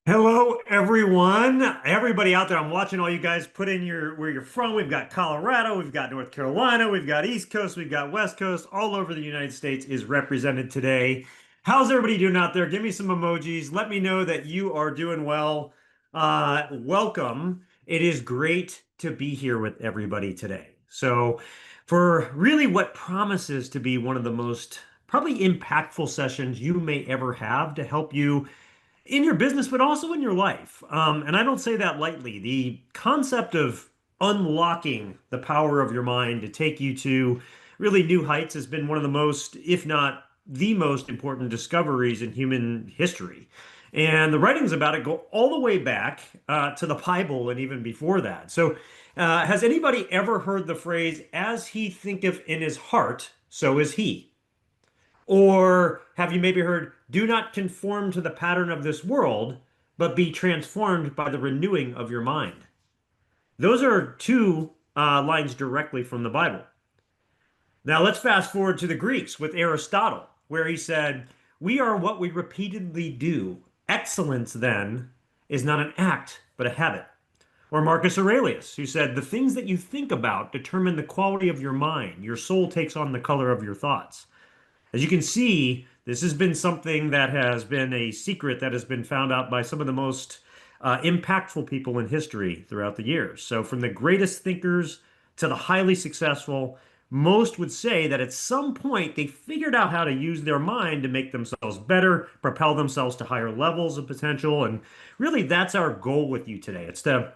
Hello, everyone. Everybody out there, I'm watching all you guys put in your where you're from. We've got Colorado, we've got North Carolina, we've got East Coast, we've got West Coast. All over the United States is represented today. How's everybody doing out there? Give me some emojis. Let me know that you are doing well. Welcome. It is great to be here with everybody today. So, for really what promises to be one of the most probably impactful sessions you may ever have to help you in your business, but also in your life. And I don't say that lightly. The concept of unlocking the power of your mind to take you to really new heights has been one of the most, if not the most important discoveries in human history. And the writings about it go all the way back to the Bible and even before that. So, has anybody ever heard the phrase, as he thinketh in his heart, so is he? Or have you maybe heard, do not conform to the pattern of this world, but be transformed by the renewing of your mind? Those are two lines directly from the Bible. Now let's fast forward to the Greeks with Aristotle, where he said, we are what we repeatedly do. Excellence, then, is not an act, but a habit. Or Marcus Aurelius, who said, the things that you think about determine the quality of your mind. Your soul takes on the color of your thoughts. As you can see, this has been something that has been a secret that has been found out by some of the most impactful people in history throughout the years. So, from the greatest thinkers to the highly successful, most would say that at some point they figured out how to use their mind to make themselves better, propel themselves to higher levels of potential. And really, that's our goal with you today. It's to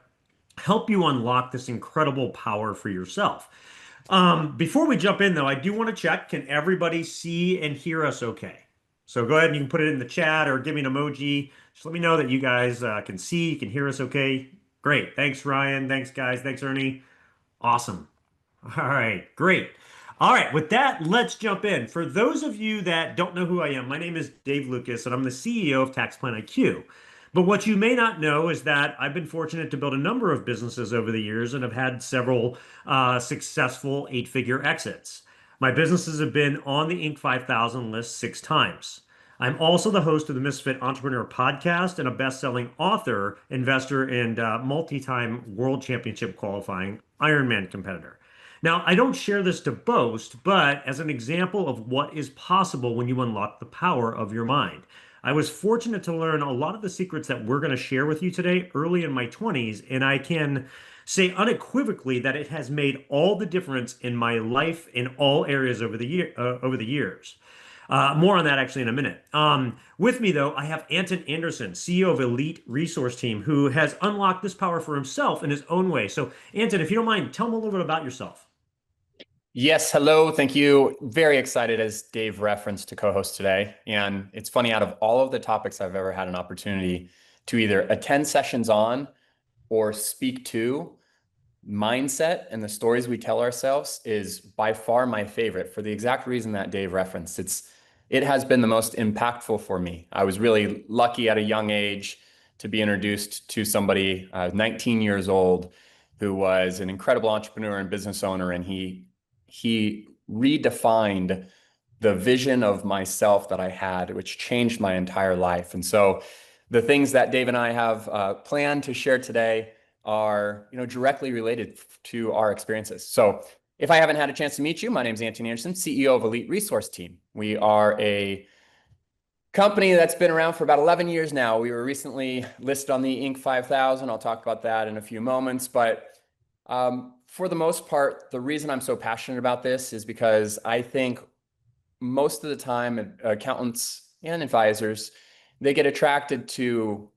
help you unlock this incredible power for yourself. Before we jump in, though, I do want to check, can everybody see and hear us okay? So go ahead and you can put it in the chat or give me an emoji. Just let me know that you guys can see, you can hear us okay. Great. Thanks, Ryan. Thanks, guys. Thanks, Ernie. Awesome. All right, great. All right, with that, let's jump in. For those of you that don't know who I am, my name is Dave Lucas, and I'm the CEO of TaxPlanIQ. But what you may not know is that I've been fortunate to build a number of businesses over the years and have had several successful eight-figure exits. My businesses have been on the Inc. 5000 list 6 times. I'm also the host of the Misfit Entrepreneur podcast and a best-selling author, investor, and multi-time world championship qualifying Ironman competitor. Now, I don't share this to boast, but as an example of what is possible when you unlock the power of your mind. I was fortunate to learn a lot of the secrets that we're going to share with you today early in my 20s, and I can say unequivocally that it has made all the difference in my life in all areas over the years. More on that actually in a minute. With me, though, I have Anton Anderson, CEO of Elite Resource Team, who has unlocked this power for himself in his own way. So, Anton, if you don't mind, tell me a little bit about yourself. Yes, hello. Thank you. Very excited, as Dave referenced, to co-host today. And it's funny, out of all of the topics I've ever had an opportunity to either attend sessions on or speak to, mindset and the stories we tell ourselves is by far my favorite for the exact reason that Dave referenced. It has been the most impactful for me. I was really lucky at a young age to be introduced to somebody, 19 years old, who was an incredible entrepreneur and business owner, and he redefined the vision of myself that I had, which changed my entire life. And so the things that Dave and I have planned to share today are, directly related to our experiences. So if I haven't had a chance to meet you, my name is Anton Anderson, CEO of Elite Resource Team. We are a company that's been around for about 11 years now. We were recently listed on the Inc. 5000. I'll talk about that in a few moments, but for the most part, the reason I'm so passionate about this is because I think most of the time accountants and advisors, they get attracted to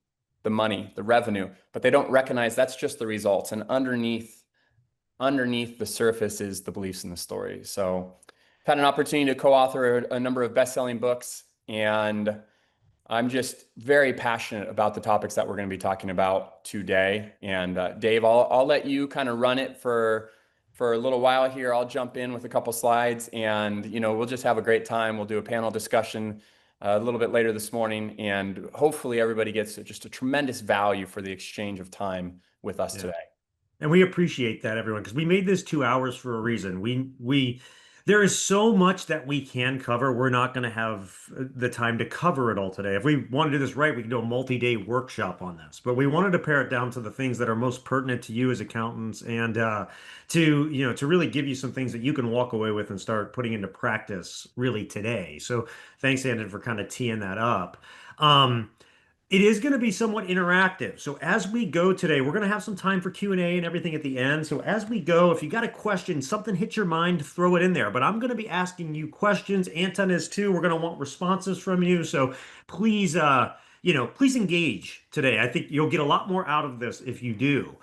the money, the revenue, but they don't recognize that's just the results. And underneath the surface is the beliefs and the story. So I've had an opportunity to co-author a number of best-selling books, and I'm just very passionate about the topics that we're going to be talking about today. And Dave, I'll let you kind of run it for a little while here. I'll jump in with a couple slides, and we'll just have a great time. We'll do a panel discussion a little bit later this morning, and hopefully everybody gets just a tremendous value for the exchange of time with us Yeah. today. And we appreciate that, everyone, because we made this 2 hours for a reason. We There is so much that we can cover. We're not going to have the time to cover it all today. If we want to do this right, we can do a multi-day workshop on this. But we wanted to pare it down to the things that are most pertinent to you as accountants, and to really give you some things that you can walk away with and start putting into practice really today. So thanks, Andon, for kind of teeing that up. Um, it is going to be somewhat interactive. So as we go today, we're going to have some time for Q&A and everything at the end. So as we go, if you got a question, something hits your mind, throw it in there. But I'm going to be asking you questions. Anton is too. We're going to want responses from you. So please, please engage today. I think you'll get a lot more out of this if you do.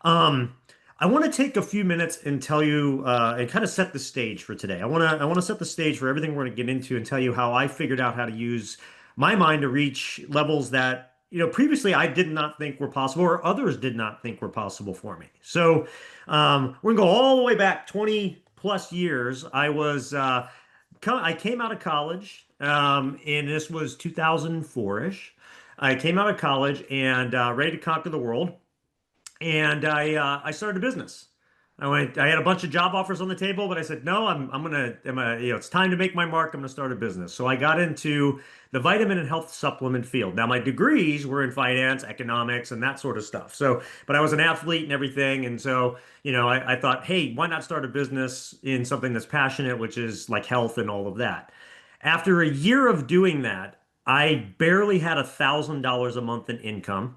Um, I want to take a few minutes and tell you and kind of set the stage for today. I want to set the stage for everything we're going to get into and tell you how I figured out how to use my mind to reach levels that, previously I did not think were possible or others did not think were possible for me. So we're gonna go all the way back 20 plus years. I came out of college, and this was 2004-ish. I came out of college and ready to conquer the world, and I started a business. I had a bunch of job offers on the table, but I said, no, it's time to make my mark. I'm gonna start a business. So I got into the vitamin and health supplement field. Now my degrees were in finance, economics, and that sort of stuff. So, but I was an athlete and everything. And so, I thought, hey, why not start a business in something that's passionate, which is like health and all of that. After a year of doing that, I barely had $1,000 a month in income.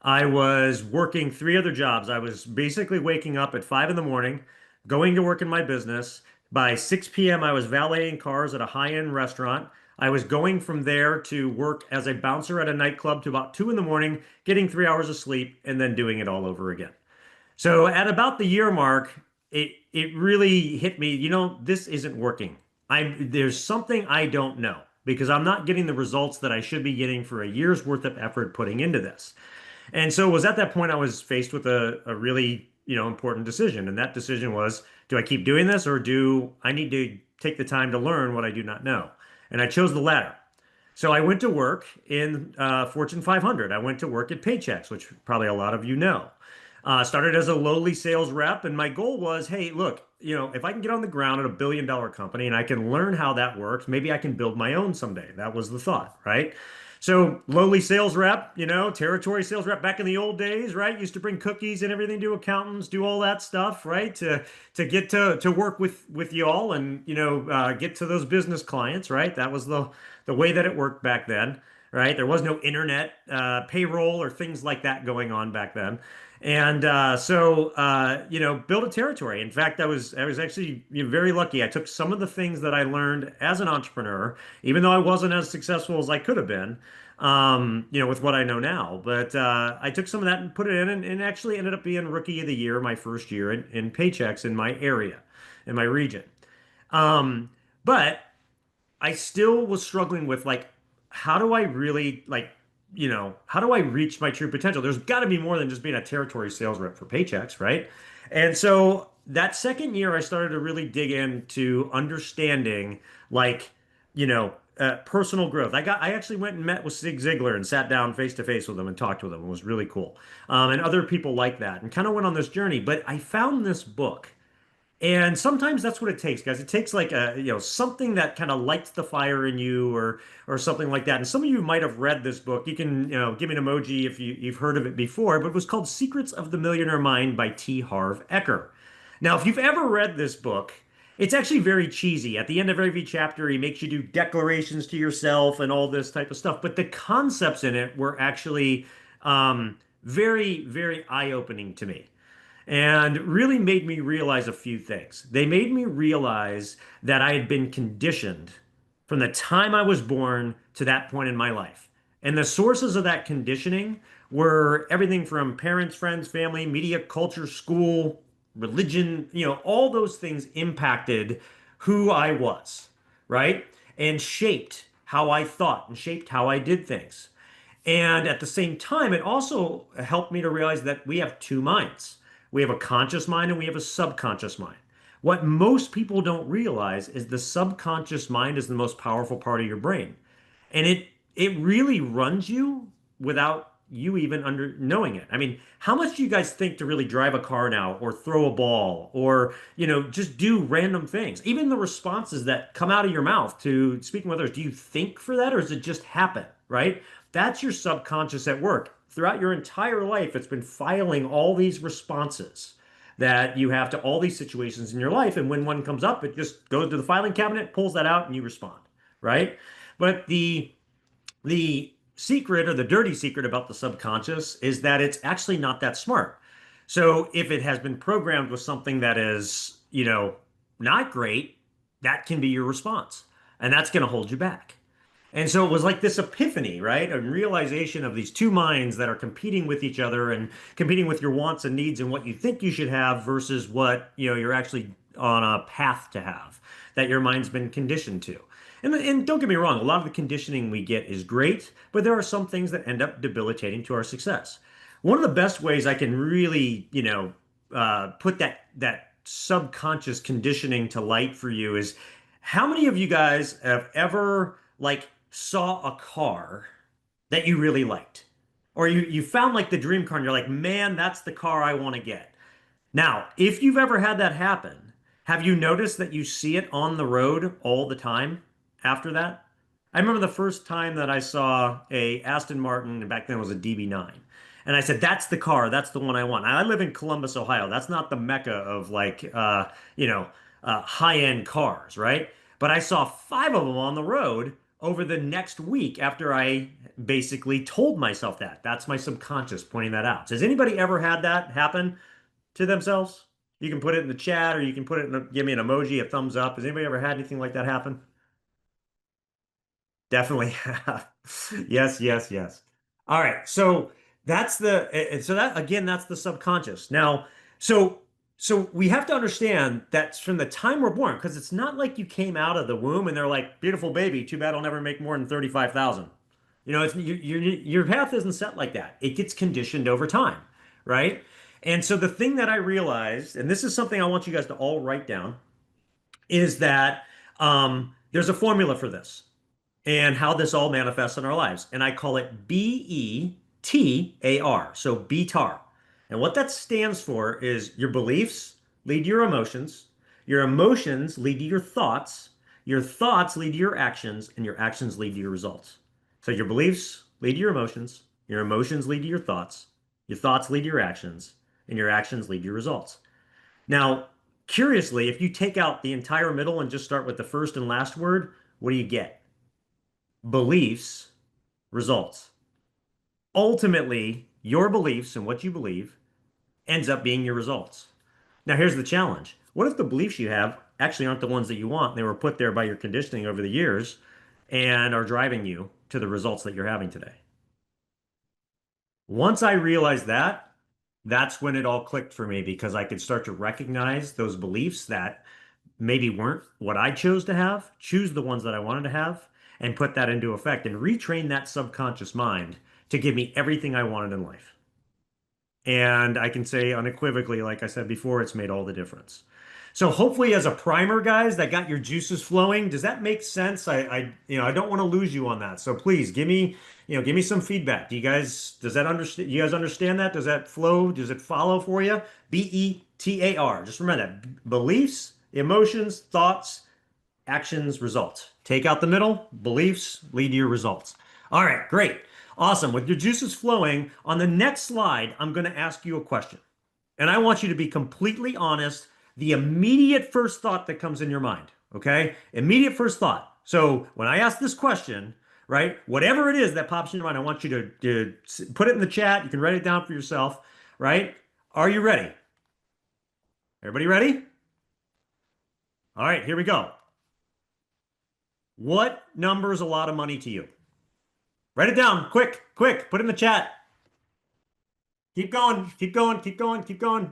I was working three other jobs. I was basically waking up at 5 in the morning, going to work in my business. By 6 p.m., I was valeting cars at a high-end restaurant. I was going from there to work as a bouncer at a nightclub to about 2 in the morning, getting 3 hours of sleep, and then doing it all over again. So at about the year mark, it really hit me, this isn't working. There's something I don't know because I'm not getting the results that I should be getting for a year's worth of effort putting into this. And so it was at that point I was faced with a really, important decision. And that decision was, do I keep doing this or do I need to take the time to learn what I do not know? And I chose the latter. So I went to work in Fortune 500. I went to work at Paychex, which probably a lot of you know. Started as a lowly sales rep, and my goal was, hey, look, if I can get on the ground at $1 billion company and I can learn how that works, maybe I can build my own someday. That was the thought, right? So lowly sales rep, territory sales rep back in the old days, right? Used to bring cookies and everything to accountants, do all that stuff, right? To get to work with y'all and get to those business clients, right? That was the way that it worked back then, right? There was no internet payroll or things like that going on back then. And build a territory. In fact, I was actually very lucky. I took some of the things that I learned as an entrepreneur, even though I wasn't as successful as I could have been, with what I know now. But I took some of that and put it in, and actually ended up being Rookie of the Year my first year in Paychex in my area, in my region. But I still was struggling with like, how do I really like, how do I reach my true potential? There's got to be more than just being a territory sales rep for Paychex, right? And so that second year, I started to really dig into understanding like, personal growth. I actually went and met with Zig Ziglar and sat down face to face with him and talked with him. It was really cool. And other people like that and kind of went on this journey. But I found this book. And sometimes that's what it takes, guys. It takes like something that kind of lights the fire in you or something like that. And some of you might have read this book. You can, give me an emoji if you've heard of it before, but it was called Secrets of the Millionaire Mind by T. Harv Eker. Now, if you've ever read this book, it's actually very cheesy. At the end of every chapter, he makes you do declarations to yourself and all this type of stuff. But the concepts in it were actually very, very eye-opening to me and really made me realize a few things. They made me realize that I had been conditioned from the time I was born to that point in my life. And the sources of that conditioning were everything from parents, friends, family, media, culture, school, religion, all those things impacted who I was, right? And shaped how I thought and shaped how I did things. And at the same time, it also helped me to realize that we have two minds. We have a conscious mind and we have a subconscious mind. What most people don't realize is the subconscious mind is the most powerful part of your brain. And it really runs you without you even under knowing it. I mean, how much do you guys think to really drive a car now or throw a ball or, just do random things? Even the responses that come out of your mouth to speaking with others, do you think for that or does it just happen, right? That's your subconscious at work. Throughout your entire life, it's been filing all these responses that you have to all these situations in your life. And when one comes up, it just goes to the filing cabinet, pulls that out, and you respond, right? But the secret or the dirty secret about the subconscious is that it's actually not that smart. So if it has been programmed with something that is, not great, that can be your response. And that's going to hold you back. And so it was like this epiphany, right? A realization of these two minds that are competing with each other and competing with your wants and needs and what you think you should have versus what, you're actually on a path to have that your mind's been conditioned to. And don't get me wrong, a lot of the conditioning we get is great, but there are some things that end up debilitating to our success. One of the best ways I can really, put that subconscious conditioning to light for you is how many of you guys have ever like saw a car that you really liked? Or you found like the dream car and you're like, man, that's the car I want to get. Now, if you've ever had that happen, have you noticed that you see it on the road all the time after that? I remember the first time that I saw a Aston Martin, and back then it was a DB9. And I said, that's the car, that's the one I want. I live in Columbus, Ohio. That's not the mecca of like high-end cars, right? But I saw five of them on the road over the next week after I basically told myself that. That's my subconscious pointing that out. Has anybody ever had that happen to themselves? You can put it in the chat or you can put it give me an emoji, a thumbs up. Has anybody ever had anything like that happen? Definitely have. Yes, yes, yes. All right. So that's so that again, that's the subconscious. Now, so so we have to understand that from the time we're born, because it's not like you came out of the womb and they're like, beautiful baby, too bad I'll never make more than 35,000. Your path isn't set like that. It gets conditioned over time, right? And so the thing that I realized, and this is something I want you guys to all write down, is that there's a formula for this and how this all manifests in our lives. And I call it BETAR. So BETAR. And what that stands for is your beliefs lead to your emotions lead to your thoughts lead to your actions, and your actions lead to your results. So your beliefs lead to your emotions lead to your thoughts lead to and your actions lead to your results. Now, curiously, if you take out the entire middle and just start with the first and last word, what do you get? Beliefs, results. Ultimately, your beliefs and what you believe ends up being your results. Now, here's the challenge. What if the beliefs you have actually aren't the ones that you want? They were put there by your conditioning over the years and are driving you to the results that you're having today. Once I realized that, that's when it all clicked for me because I could start to recognize those beliefs that maybe weren't what I chose to have, choose the ones that I wanted to have, and put that into effect and retrain that subconscious mind to give me everything I wanted in life. And I can say unequivocally, like I said before, it's made all the difference. So hopefully as a primer, guys, that got your juices flowing. Does that make sense? I don't want to lose you on that. So please give me some feedback. Does that understand? You guys understand that? Does that flow? Does it follow for you? BETAR. Just remember that. Beliefs, emotions, thoughts, actions, results. Take out the middle. Beliefs lead to your results. All right, great. Awesome. With your juices flowing, on the next slide, I'm going to ask you a question. And I want you to be completely honest, the immediate first thought that comes in your mind, okay? Immediate first thought. So when I ask this question, right, whatever it is that pops in your mind, I want you to put it in the chat. You can write it down for yourself, right? Are you ready? Everybody ready? All right, here we go. What number is a lot of money to you? Write it down, quick, quick, put it in the chat. Keep going, keep going, keep going, keep going.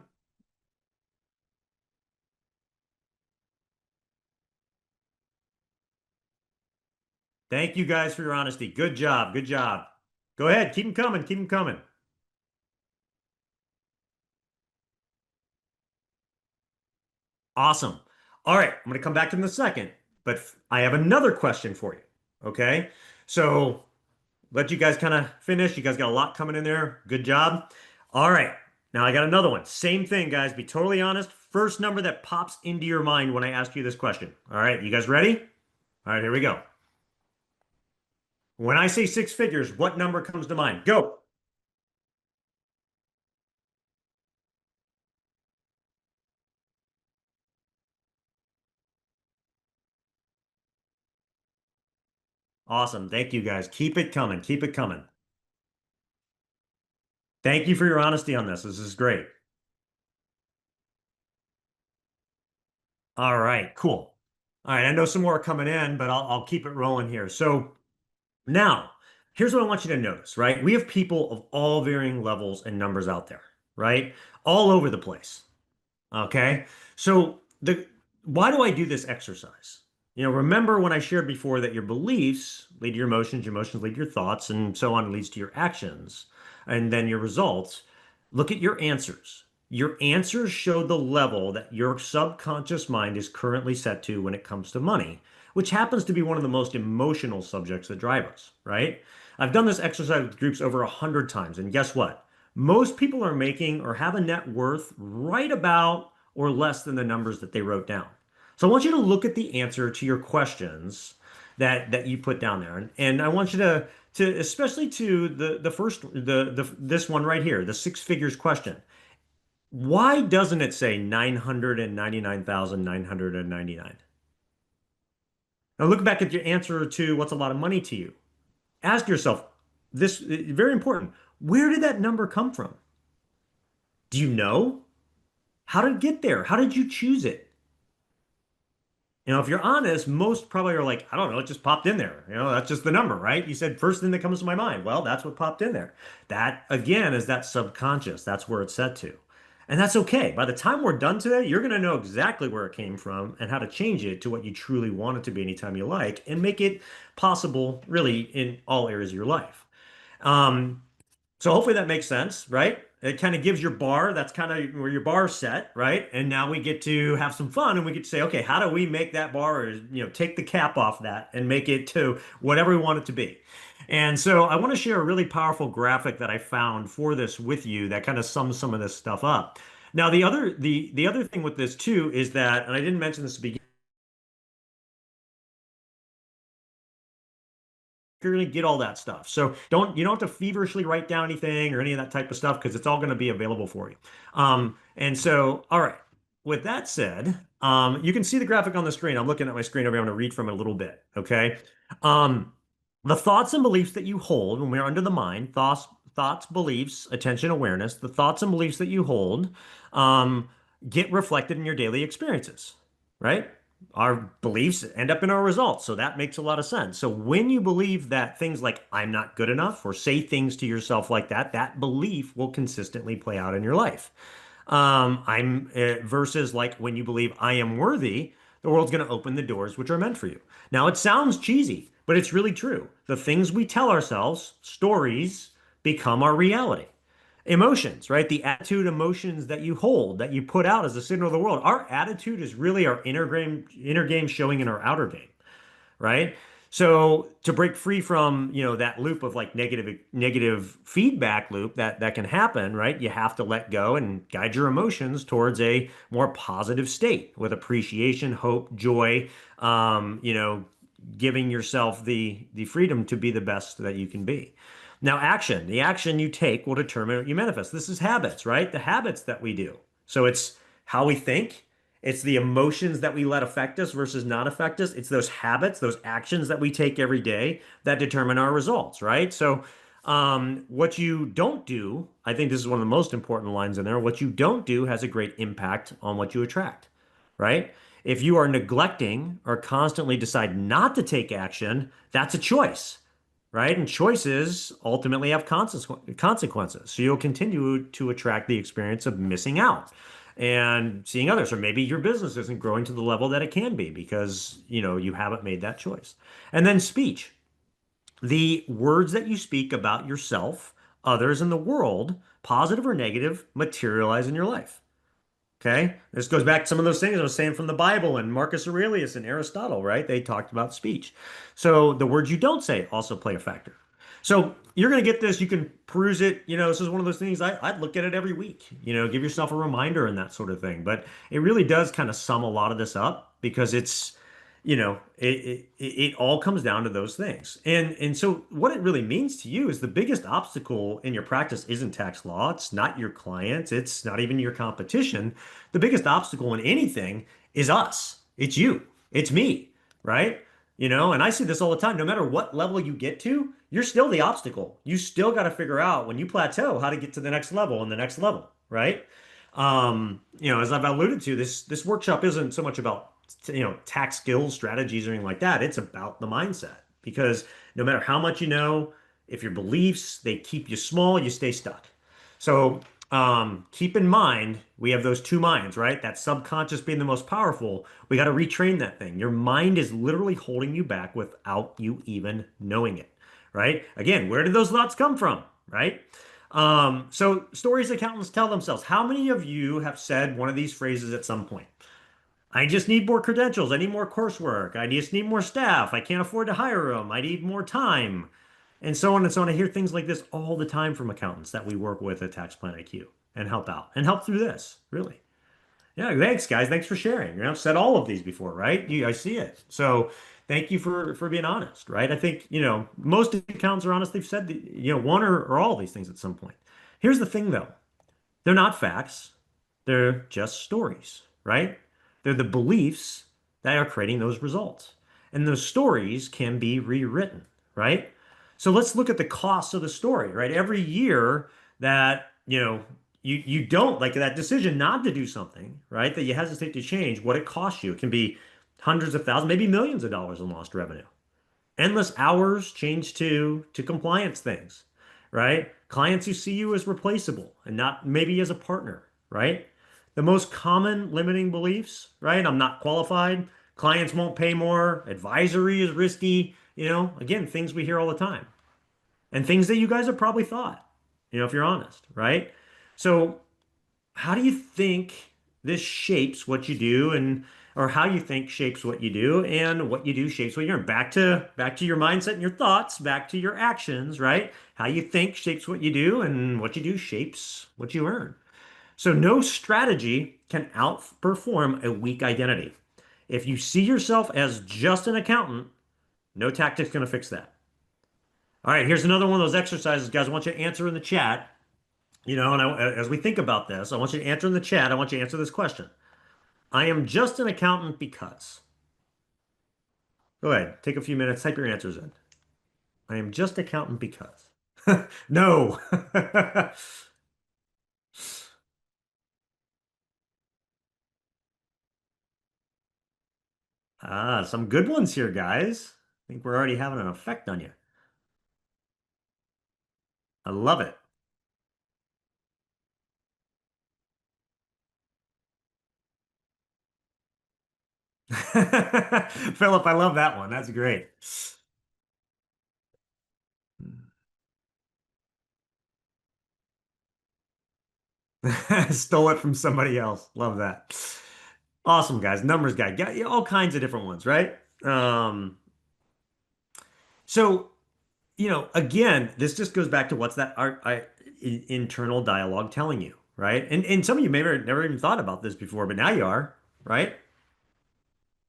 Thank you guys for your honesty. Good job. Good job. Go ahead. Keep them coming. Keep them coming. Awesome. All right. I'm going to come back to them in a second, but I have another question for you. Okay. So let you guys kind of finish. You guys got a lot coming in there. Good job. All right. Now I got another one. Same thing, guys. Be totally honest. First number that pops into your mind when I ask you this question. All right. You guys ready? All right, here we go. When I say six figures, what number comes to mind? Go. Awesome. Thank you, guys. Keep it coming. Keep it coming. Thank you for your honesty on this. This is great. All right, cool. All right, I know some more are coming in, but I'll keep it rolling here. So now, here's what I want you to notice, right? We have people of all varying levels and numbers out there, right? All over the place. Okay. So the why do I do this exercise? Remember when I shared before that your beliefs lead to your emotions lead to your thoughts, and so on leads to your actions, and then your results. Look at your answers. Your answers show the level that your subconscious mind is currently set to when it comes to money, which happens to be one of the most emotional subjects that drive us, right? I've done this exercise with groups over 100 times, and guess what? Most people are making or have a net worth right about or less than the numbers that they wrote down. So I want you to look at the answer to your questions that you put down there. And I want you to especially to the first the this one right here, the six figures question. Why doesn't it say 999,999? Now look back at your answer to what's a lot of money to you. Ask yourself this very important. Where did that number come from? Do you know? How did it get there? How did you choose it? If you're honest, most probably are like, I don't know, it just popped in there. That's just the number, right? You said first thing that comes to my mind. Well, that's what popped in there. That, again, is that subconscious. That's where it's set to. And that's okay. By the time we're done today, you're going to know exactly where it came from and how to change it to what you truly want it to be anytime you like and make it possible, really, in all areas of your life. Um, so hopefully that makes sense, right? It kind of gives your bar, that's kind of where your bar's set, right? And now we get to have some fun and we get to say, okay, how do we make that bar, or, take the cap off that and make it to whatever we want it to be? And so I want to share a really powerful graphic that I found for this with you that kind of sums some of this stuff up. Now, the other thing with this too is that, and I didn't mention this at the beginning, you're going to get all that stuff. So you don't have to feverishly write down anything or any of that type of stuff because it's all going to be available for you. And so, all right. With that said, you can see the graphic on the screen. I'm looking at my screen over here. I'm going to read from it a little bit. Okay. Um, the thoughts and beliefs that you hold when we're under the mind, thoughts, beliefs, attention, awareness, the thoughts and beliefs that you hold, um, get reflected in your daily experiences, right? Our beliefs end up in our results. So that makes a lot of sense. So when you believe that things like I'm not good enough or say things to yourself like that, that belief will consistently play out in your life. I'm versus like when you believe I am worthy, the world's going to open the doors which are meant for you. Now it sounds cheesy, but it's really true. The things we tell ourselves, stories, become our reality. Emotions, right? The attitude, emotions that you hold, that you put out as a signal to the world. Our attitude is really our inner game showing in our outer game, right? So to break free from, that loop of like negative feedback loop that can happen, right? You have to let go and guide your emotions towards a more positive state with appreciation, hope, joy, giving yourself the freedom to be the best that you can be. Now, the action you take will determine what you manifest. This is habits, right? The habits that we do. So it's how we think, it's the emotions that we let affect us versus not affect us. It's those habits, those actions that we take every day that determine our results, right? So, what you don't do, I think this is one of the most important lines in there. What you don't do has a great impact on what you attract, right? If you are neglecting or constantly decide not to take action, that's a choice, right? And choices ultimately have consequences. So you'll continue to attract the experience of missing out and seeing others. Or maybe your business isn't growing to the level that it can be because, you haven't made that choice. And then speech. The words that you speak about yourself, others, and the world, positive or negative, materialize in your life. Okay. This goes back to some of those things I was saying from the Bible and Marcus Aurelius and Aristotle, right? They talked about speech. So the words you don't say also play a factor. So you're going to get this. You can peruse it. This is one of those things I'd look at it every week, give yourself a reminder and that sort of thing. But it really does kind of sum a lot of this up because it all comes down to those things. And so what it really means to you is the biggest obstacle in your practice isn't tax law. It's not your clients. It's not even your competition. The biggest obstacle in anything is us. It's you. It's me, right? And I see this all the time. No matter what level you get to, you're still the obstacle. You still got to figure out when you plateau how to get to the next level and the next level, right? As I've alluded to, this workshop isn't so much about tax skills, strategies, or anything like that. It's about the mindset because no matter how much you know, if your beliefs they keep you small, you stay stuck. So keep in mind, we have those two minds, right? That subconscious being the most powerful. We got to retrain that thing. Your mind is literally holding you back without you even knowing it, right? Again, where did those thoughts come from, right? So stories accountants tell themselves. How many of you have said one of these phrases at some point? I just need more credentials. I need more coursework. I just need more staff. I can't afford to hire them. I need more time and so on and so on. I hear things like this all the time from accountants that we work with at TaxPlanIQ and help out and help through this, really. Yeah, thanks, guys. Thanks for sharing. I've said all of these before, right? I see it. So thank you for being honest, right? I think, most accountants are honest. They've said, one or all of these things at some point. Here's the thing, though. They're not facts. They're just stories, right? They're the beliefs that are creating those results. And those stories can be rewritten, right? So let's look at the cost of the story, right? Every year that, you don't like that decision not to do something, right? That you hesitate to change, what it costs you. It can be hundreds of thousands, maybe millions of dollars in lost revenue. Endless hours changed to compliance things, right? Clients who see you as replaceable and not maybe as a partner, right? The most common limiting beliefs, right? I'm not qualified. Clients won't pay more. Advisory is risky. Again, things we hear all the time and things that you guys have probably thought, if you're honest, right? So how do you think this shapes what you do and or how you think shapes what you do and what you do shapes what you're doing? Back to your mindset and your thoughts, back to your actions, right? How you think shapes what you do and what you do shapes what you earn. So no strategy can outperform a weak identity. If you see yourself as just an accountant, no tactic's going to fix that. All right, here's another one of those exercises, guys. I want you to answer in the chat. As we think about this, I want you to answer in the chat. I want you to answer this question. I am just an accountant because. Go ahead, take a few minutes, type your answers in. I am just accountant because. No. Some good ones here, guys. I think we're already having an effect on you. I love it. Philip, I love that one. That's great. Stole it from somebody else. Love that. Awesome, guys. Numbers guy. Got all kinds of different ones, right? So again, this just goes back to what's that internal dialogue telling you, right? And some of you may have never even thought about this before, but now you are, right?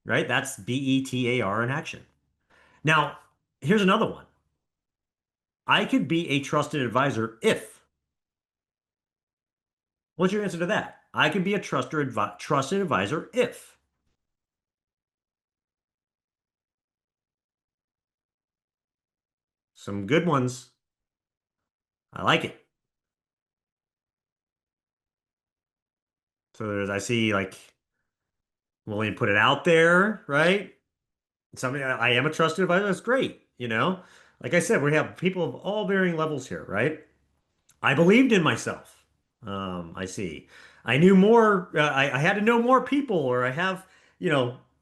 Right? That's BETAR in action. Now, here's another one. I could be a trusted advisor if. What's your answer to that? I could be a trusted advisor if. Some good ones. I like it. So I see like willing to put it out there, right? Something I am a trusted advisor. That's great. Like I said, we have people of all varying levels here, right? I believed in myself. I see. I knew more. I had to know more people, or I have,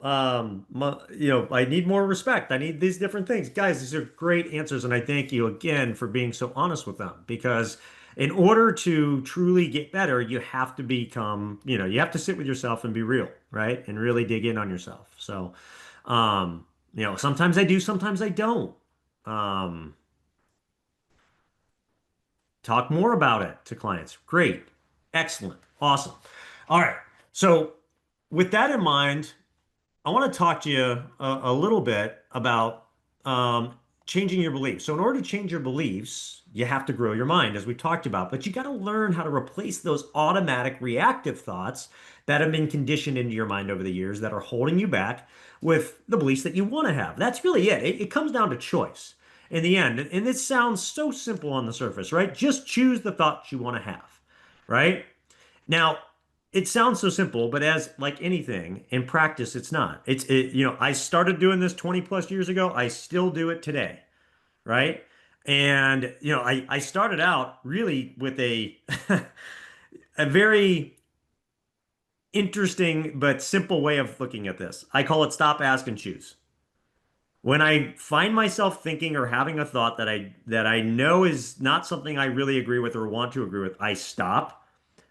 I need more respect. I need these different things, guys. These are great answers, and I thank you again for being so honest with them. Because in order to truly get better, you have to become, you have to sit with yourself and be real, right? And really dig in on yourself. So, sometimes I do, sometimes I don't. Um, Talk more about it to clients. Great. Excellent. Awesome. All right. So, with that in mind, I want to talk to you a little bit about changing your beliefs. So, in order to change your beliefs, you have to grow your mind, as we talked about, but you got to learn how to replace those automatic reactive thoughts that have been conditioned into your mind over the years that are holding you back with the beliefs that you want to have. That's really it. It comes down to choice in the end. And this sounds so simple on the surface, right? Just choose the thoughts you want to have, right? Now, it sounds so simple, but as like anything in practice, it's not. I started doing this 20 plus years ago. I still do it today, right? And, I started out really with a very interesting but simple way of looking at this. I call it stop, ask, and choose. When I find myself thinking or having a thought that I know is not something I really agree with or want to agree with, I stop.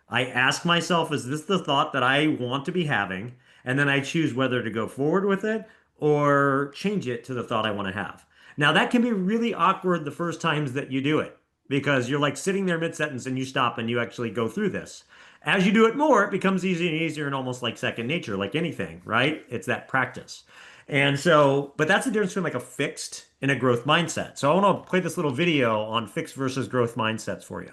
I ask myself, is this the thought that I want to be having? And then I choose whether to go forward with it or change it to the thought I want to have. Now, that can be really awkward the first times that you do it because you're like sitting there mid-sentence and you stop and you actually go through this. As you do it more, it becomes easier and easier and almost like second nature, like anything, right? It's that practice. And so, but that's the difference between like a fixed and a growth mindset. So I want to play this little video on fixed versus growth mindsets for you.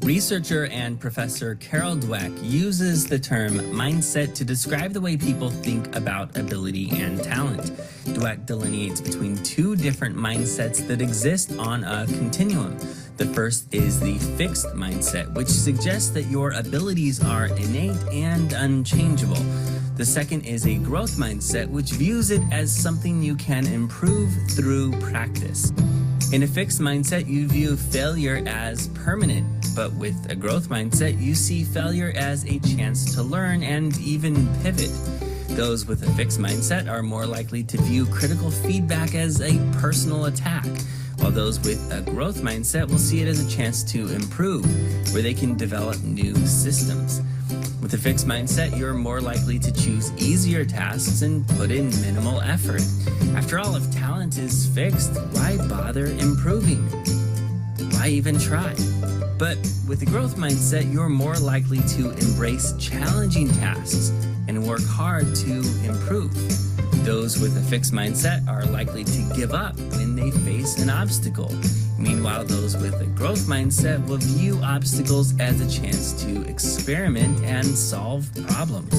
Researcher and professor Carol Dweck uses the term mindset to describe the way people think about ability and talent. Dweck delineates between two different mindsets that exist on a continuum. The first is the fixed mindset, which suggests that your abilities are innate and unchangeable. The second is a growth mindset, which views it as something you can improve through practice. In a fixed mindset, you view failure as permanent, but with a growth mindset, you see failure as a chance to learn and even pivot. Those with a fixed mindset are more likely to view critical feedback as a personal attack, while those with a growth mindset will see it as a chance to improve, where they can develop new systems. With a fixed mindset, you're more likely to choose easier tasks and put in minimal effort. After all, if talent is fixed, why bother improving? Why even try? But with a growth mindset, you're more likely to embrace challenging tasks and work hard to improve. Those with a fixed mindset are likely to give up when they face an obstacle. Meanwhile, those with a growth mindset will view obstacles as a chance to experiment and solve problems.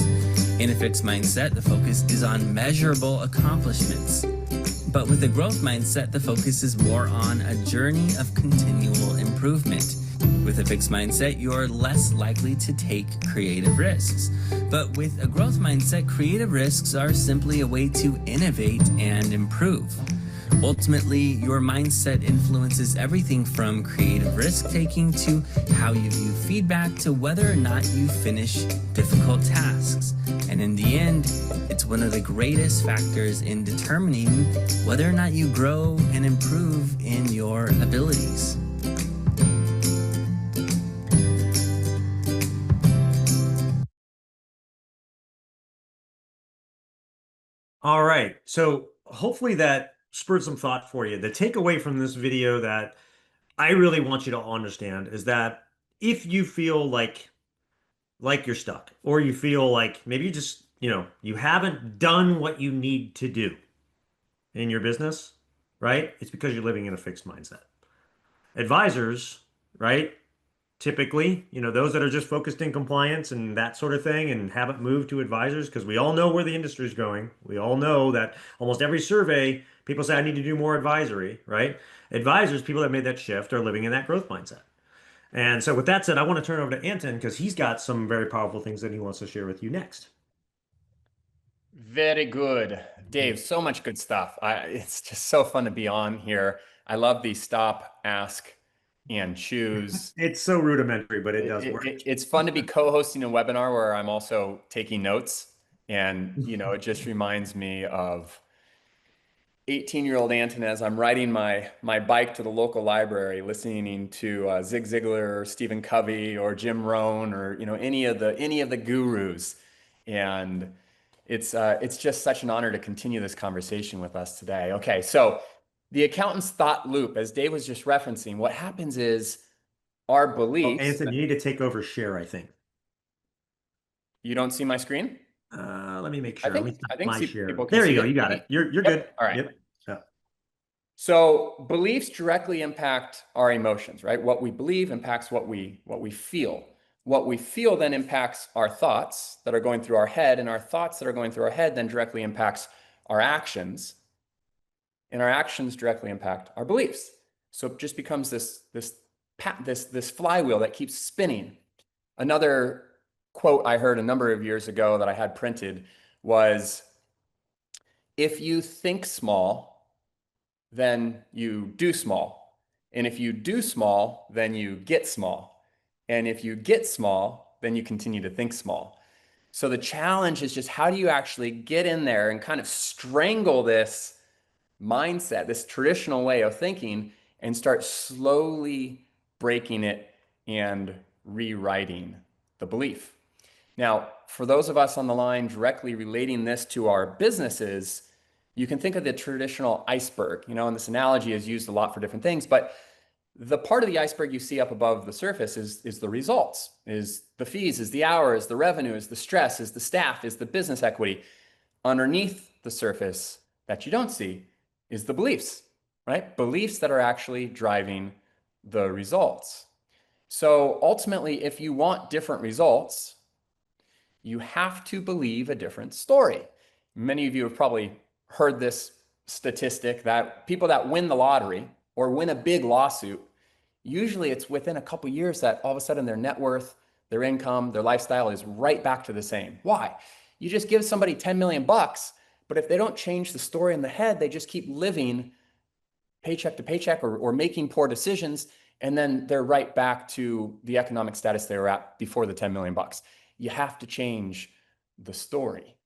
In a fixed mindset, the focus is on measurable accomplishments. But with a growth mindset, the focus is more on a journey of continual improvement. With a fixed mindset, you're less likely to take creative risks. But with a growth mindset, creative risks are simply a way to innovate and improve. Ultimately, your mindset influences everything from creative risk-taking to how you view feedback to whether or not you finish difficult tasks. And in the end, it's one of the greatest factors in determining whether or not you grow and improve in your abilities. All right. So hopefully that spurred some thought for you. The takeaway from this video that I really want you to understand is that if you feel like you're stuck or you feel like maybe you just, you haven't done what you need to do in your business, right? It's because you're living in a fixed mindset. Advisors, right? Typically, those that are just focused in compliance and that sort of thing and haven't moved to advisors, because we all know where the industry is going. We all know that almost every survey, people say, I need to do more advisory, right? Advisors, people that made that shift, are living in that growth mindset. And so, with that said, I want to turn over to Anton because he's got some very powerful things that he wants to share with you next. Very good, Dave. So much good stuff. It's just so fun to be on here. I love the stop, ask, and choose. It's so rudimentary, but it does work. It's fun to be co-hosting a webinar where I'm also taking notes. And, it just reminds me of 18-year-old Anton as I'm riding my bike to the local library, listening to Zig Ziglar or Stephen Covey or Jim Rohn or, any of the gurus. And It's just such an honor to continue this conversation with us today. Okay, so the accountant's thought loop, as Dave was just referencing, what happens is our Oh, beliefs. Anton, you need to take over share, I think. You don't see my screen? Let me make I sure. Let think me stop I think my share. people can There you see go. it. You got Maybe. it. You're good. Yep. All right. Yep. Yeah. So beliefs directly impact our emotions, right? What we believe impacts what we feel. What we feel then impacts our thoughts that are going through our head, and our thoughts that are going through our head then directly impacts our actions, and our actions directly impact our beliefs. So it just becomes this flywheel that keeps spinning. Another quote I heard a number of years ago that I had printed was, if you think small, then you do small. And if you do small, then you get small. And if you get small, then you continue to think small. So the challenge is just, how do you actually get in there and kind of strangle this mindset, this traditional way of thinking, and start slowly breaking it and rewriting the belief? Now, for those of us on the line directly relating this to our businesses, you can think of the traditional iceberg, and this analogy is used a lot for different things, but the part of the iceberg you see up above the surface is the results, is the fees, is the hours, the revenue, is the stress, is the staff, is the business equity. Underneath the surface that you don't see is the beliefs, right? Beliefs that are actually driving the results. So ultimately, if you want different results, you have to believe a different story. Many of you have probably heard this statistic that people that win the lottery or win a big lawsuit, usually it's within a couple years that all of a sudden their net worth, their income, their lifestyle is right back to the same. Why? You just give somebody 10 million bucks, but if they don't change the story in the head, they just keep living paycheck to paycheck or making poor decisions, and then they're right back to the economic status they were at before the 10 million bucks. You have to change the story.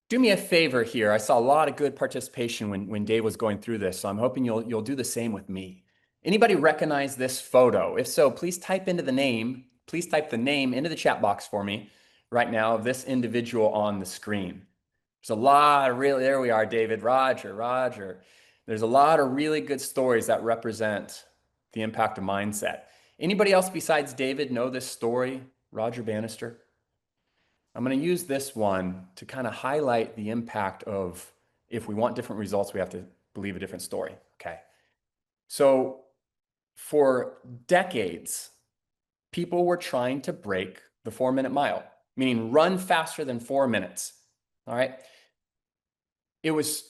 Do me a favor here. I saw a lot of good participation when Dave was going through this, so I'm hoping you'll do the same with me. Anybody recognize this photo? If so, please type the name into the chat box for me right now of this individual on the screen. There's a lot of there we are, David, Roger. There's a lot of really good stories that represent the impact of mindset. Anybody else besides David know this story, Roger Bannister? I'm going to use this one to kind of highlight the impact of, if we want different results, we have to believe a different story. Okay. So for decades, people were trying to break the 4-minute mile, meaning run faster than 4 minutes. All right. It was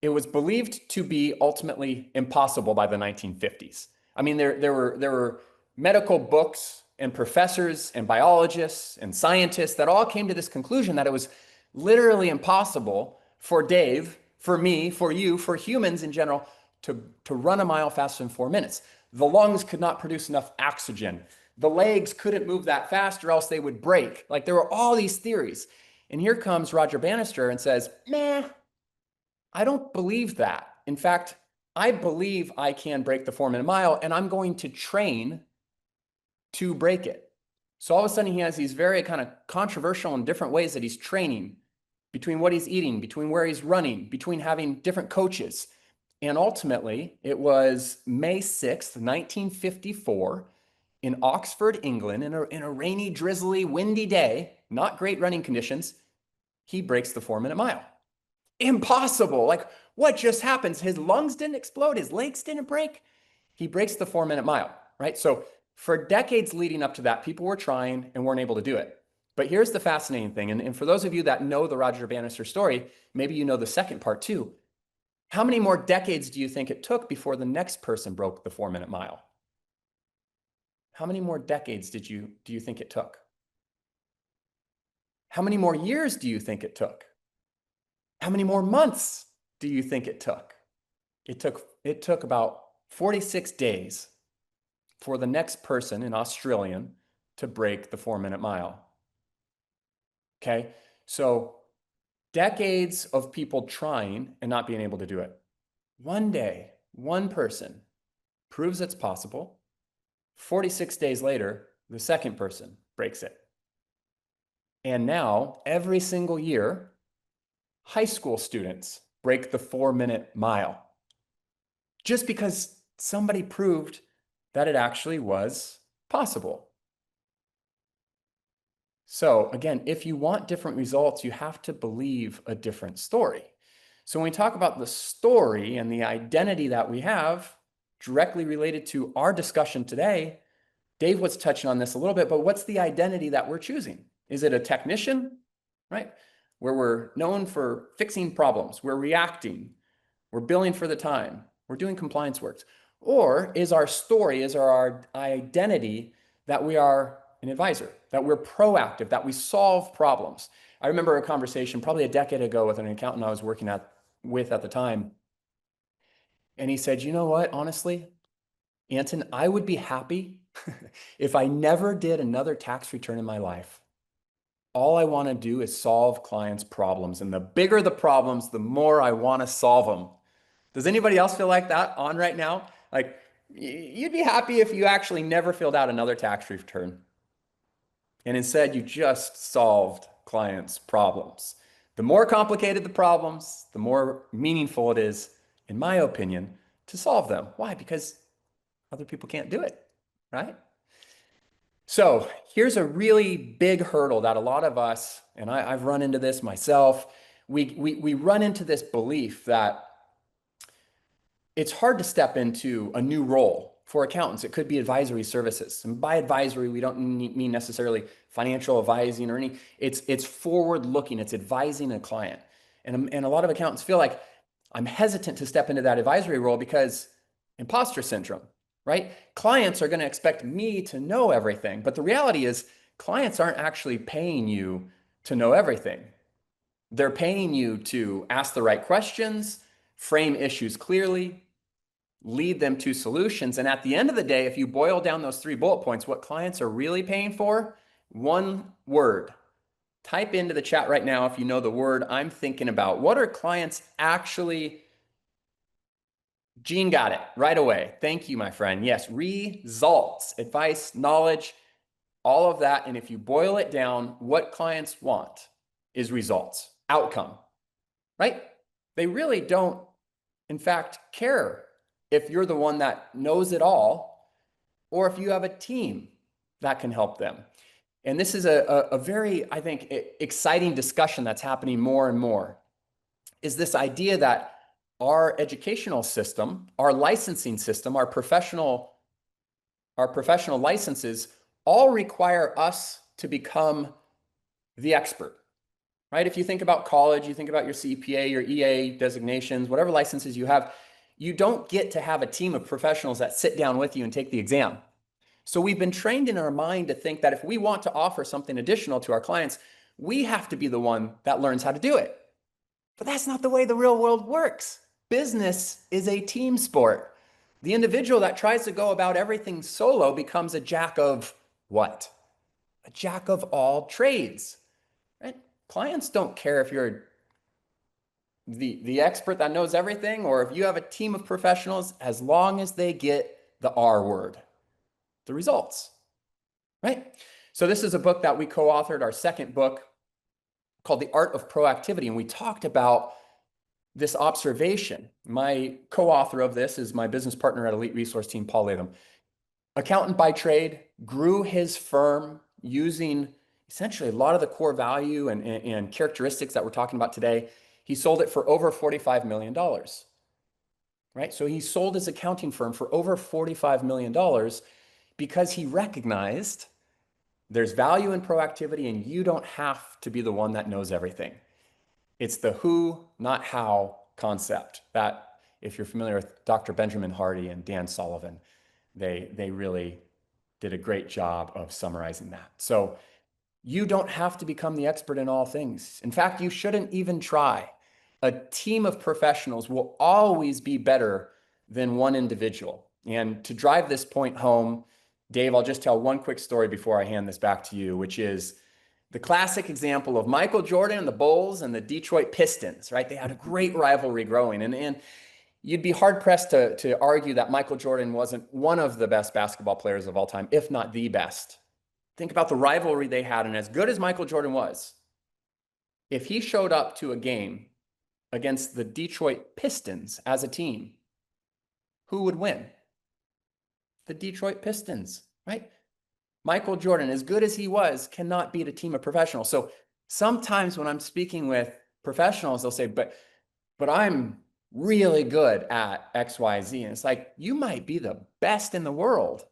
believed to be ultimately impossible by the 1950s. I mean, there were medical books and professors and biologists and scientists that all came to this conclusion that it was literally impossible for Dave, for me, for you, for humans in general, to run a mile faster than 4 minutes. The lungs could not produce enough oxygen. The legs couldn't move that fast or else they would break. Like, there were all these theories. And here comes Roger Bannister and says, "Meh, I don't believe that. In fact, I believe I can break the 4-minute mile, and I'm going to train to break it." So all of a sudden he has these very kind of controversial and different ways that he's training, between what he's eating, between where he's running, between having different coaches. And ultimately, it was May 6th, 1954, in Oxford, England, in a rainy, drizzly, windy day, not great running conditions, he breaks the 4-minute mile. Impossible. Like, what just happens? His lungs didn't explode. His legs didn't break. He breaks the 4-minute mile, right? So for decades leading up to that, people were trying and weren't able to do it. But here's the fascinating thing. And for those of you that know the Roger Bannister story, maybe you know the second part too. How many more decades do you think it took before the next person broke the 4-minute mile? How many more decades do you think it took? How many more years do you think it took? How many more months do you think it took? It took about 46 days for the next person, an Australian, to break the 4-minute mile. Okay, so decades of people trying and not being able to do it. One day, one person proves it's possible. 46 days later, the second person breaks it. And now every single year, high school students break the 4-minute mile just because somebody proved that it actually was possible. So again, if you want different results, you have to believe a different story. So when we talk about the story and the identity that we have directly related to our discussion today, Dave was touching on this a little bit, but what's the identity that we're choosing? Is it a technician, right? Where we're known for fixing problems, we're reacting, we're billing for the time, we're doing compliance works. Or is our story, is our identity that we are an advisor, that we're proactive, that we solve problems? I remember a conversation probably a decade ago with an accountant I was working with at the time. And he said, you know what, honestly, Anton, I would be happy if I never did another tax return in my life. All I want to do is solve clients' problems. And the bigger the problems, the more I want to solve them. Does anybody else feel like that on right now? Like, you'd be happy if you actually never filled out another tax return. And instead, you just solved clients' problems. The more complicated the problems, the more meaningful it is, in my opinion, to solve them. Why? Because other people can't do it, right? So here's a really big hurdle that a lot of us, and I've run into this myself, we run into this belief that it's hard to step into a new role for accountants. It could be advisory services. And by advisory, we don't mean necessarily financial advising or any, it's forward looking, it's advising a client. And a lot of accountants feel like I'm hesitant to step into that advisory role because imposter syndrome, right? Clients are going to expect me to know everything. But the reality is clients aren't actually paying you to know everything. They're paying you to ask the right questions, frame issues clearly, lead them to solutions. And at the end of the day, if you boil down those 3 bullet points, what clients are really paying for, one word. Type into the chat right now if you know the word I'm thinking about. What are clients actually... Gene got it right away. Thank you, my friend. Yes, results, advice, knowledge, all of that. And if you boil it down, what clients want is results, outcome, right? They really don't, in fact, care if you're the one that knows it all or if you have a team that can help them. And this is a very, I think, exciting discussion that's happening more and more, is this idea that our educational system, our licensing system, our professional licenses all require us to become the expert, right? If you think about college, you think about your CPA, your EA designations, whatever licenses you have, you don't get to have a team of professionals that sit down with you and take the exam. So we've been trained in our mind to think that if we want to offer something additional to our clients, we have to be the one that learns how to do it. But that's not the way the real world works. Business is a team sport. The individual that tries to go about everything solo becomes a jack of what? A jack of all trades, right? Clients don't care if you're the expert that knows everything or if you have a team of professionals, as long as they get the R word, the results, right? So this is a book that we co-authored, our second book, called The Art of Proactivity, and we talked about this observation. My co-author of this is my business partner at Elite Resource Team, Paul Latham. Accountant by trade, grew his firm using essentially a lot of the core value and characteristics that we're talking about today. He sold it for over $45 million, right? So he sold his accounting firm for over $45 million because he recognized there's value in proactivity and you don't have to be the one that knows everything. It's the who, not how concept that, if you're familiar with Dr. Benjamin Hardy and Dan Sullivan, they really did a great job of summarizing that. So you don't have to become the expert in all things. In fact, you shouldn't even try. A team of professionals will always be better than one individual. And to drive this point home, Dave, I'll just tell one quick story before I hand this back to you, which is the classic example of Michael Jordan and the Bulls and the Detroit Pistons, right? They had a great rivalry growing. And you'd be hard pressed to argue that Michael Jordan wasn't one of the best basketball players of all time, if not the best. think about the rivalry they had. And as good as Michael Jordan was, if he showed up to a game against the Detroit Pistons as a team, who would win? The Detroit Pistons, right? Michael Jordan, as good as he was, cannot beat a team of professionals. So sometimes when I'm speaking with professionals, they'll say, but I'm really good at XYZ. And it's like, you might be the best in the world.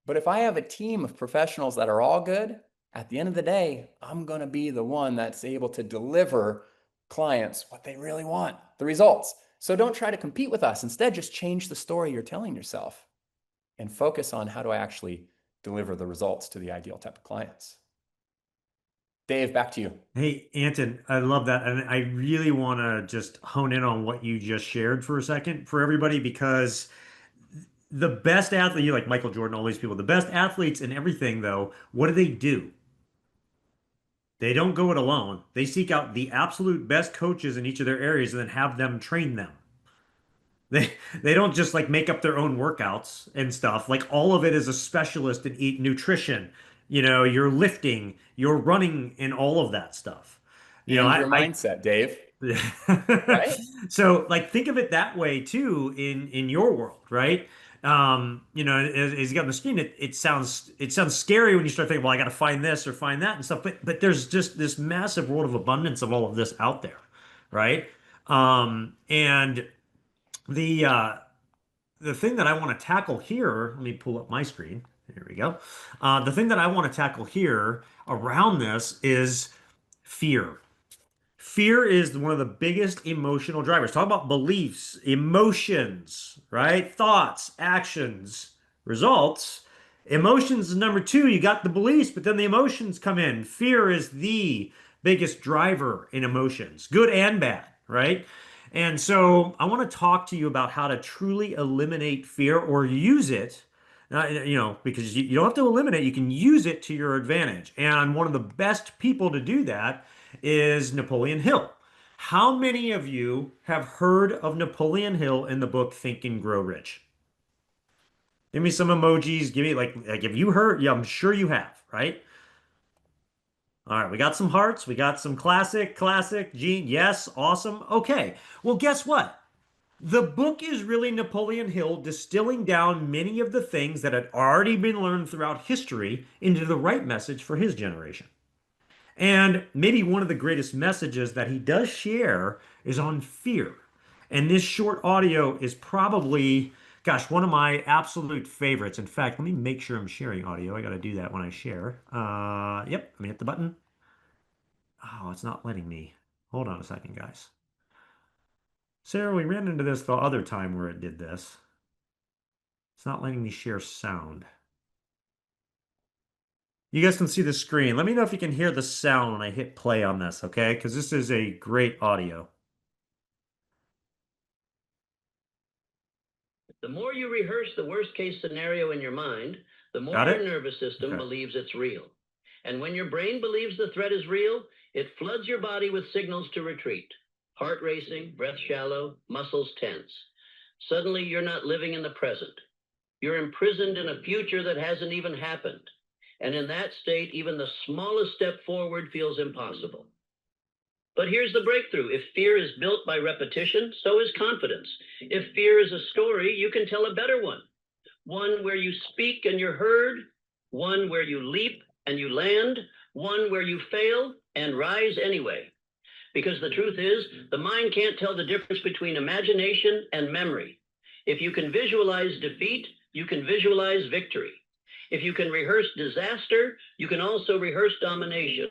But if I have a team of professionals that are all good, at the end of the day, I'm going to be the one that's able to deliver clients what they really want, the results. So don't try to compete with us. Instead, just change the story you're telling yourself and focus on how do I actually deliver the results to the ideal type of clients. Dave, back to you. Hey, Anton, I love that. And I really want to just hone in on what you just shared for a second for everybody, because the best athlete, you like Michael Jordan, all these people, the best athletes in everything, though, what do? They don't go it alone. They seek out the absolute best coaches in each of their areas and then have them train them. They don't just like make up their own workouts and stuff. Like all of it is a specialist in eat nutrition, your lifting, your running, and all of that stuff. And your I mindset, Dave, right? so like think of it that way too in your world, right? As you got on the screen, it sounds scary when you start thinking, well, I got to find this or find that and stuff. But there's just this massive world of abundance of all of this out there, right? And the uh, the thing that I want to tackle here, let me pull up my screen. Here we go. The thing that I want to tackle here around this is fear. Fear is one of the biggest emotional drivers. Talk about beliefs, emotions, right? Thoughts, actions, results. Emotions is number two. You got the beliefs, but then the emotions come in. Fear is the biggest driver in emotions, good and bad, right? And so I want to talk to you about how to truly eliminate fear or use it. Because you don't have to eliminate, you can use it to your advantage. And one of the best people to do that is Napoleon Hill. How many of you have heard of Napoleon Hill in the book Think and Grow Rich? Give me some emojis. Give me like if you heard, yeah, I'm sure you have, right? All right, we got some hearts. We got some classic, Gene. Yes, awesome. Okay. Well, guess what? The book is really Napoleon Hill distilling down many of the things that had already been learned throughout history into the right message for his generation. And maybe one of the greatest messages that he does share is on fear. And this short audio is probably, gosh, one of my absolute favorites. In fact, let me make sure I'm sharing audio. I got to do that when I share. Yep, let me hit the button. Oh, it's not letting me. Hold on a second, guys. Sarah, we ran into this the other time where it did this. It's not letting me share sound. You guys can see the screen. Let me know if you can hear the sound when I hit play on this, okay? Because this is a great audio. The more you rehearse the worst case scenario in your mind, the more your nervous system believes it's real. And when your brain believes the threat is real, it floods your body with signals to retreat. Heart racing, breath shallow, muscles tense. Suddenly, you're not living in the present. You're imprisoned in a future that hasn't even happened. And in that state, even the smallest step forward feels impossible. But here's the breakthrough. If fear is built by repetition, so is confidence. If fear is a story, you can tell a better one. One where you speak and you're heard, one where you leap and you land, one where you fail and rise anyway. Because the truth is, the mind can't tell the difference between imagination and memory. If you can visualize defeat, you can visualize victory. If you can rehearse disaster, you can also rehearse domination.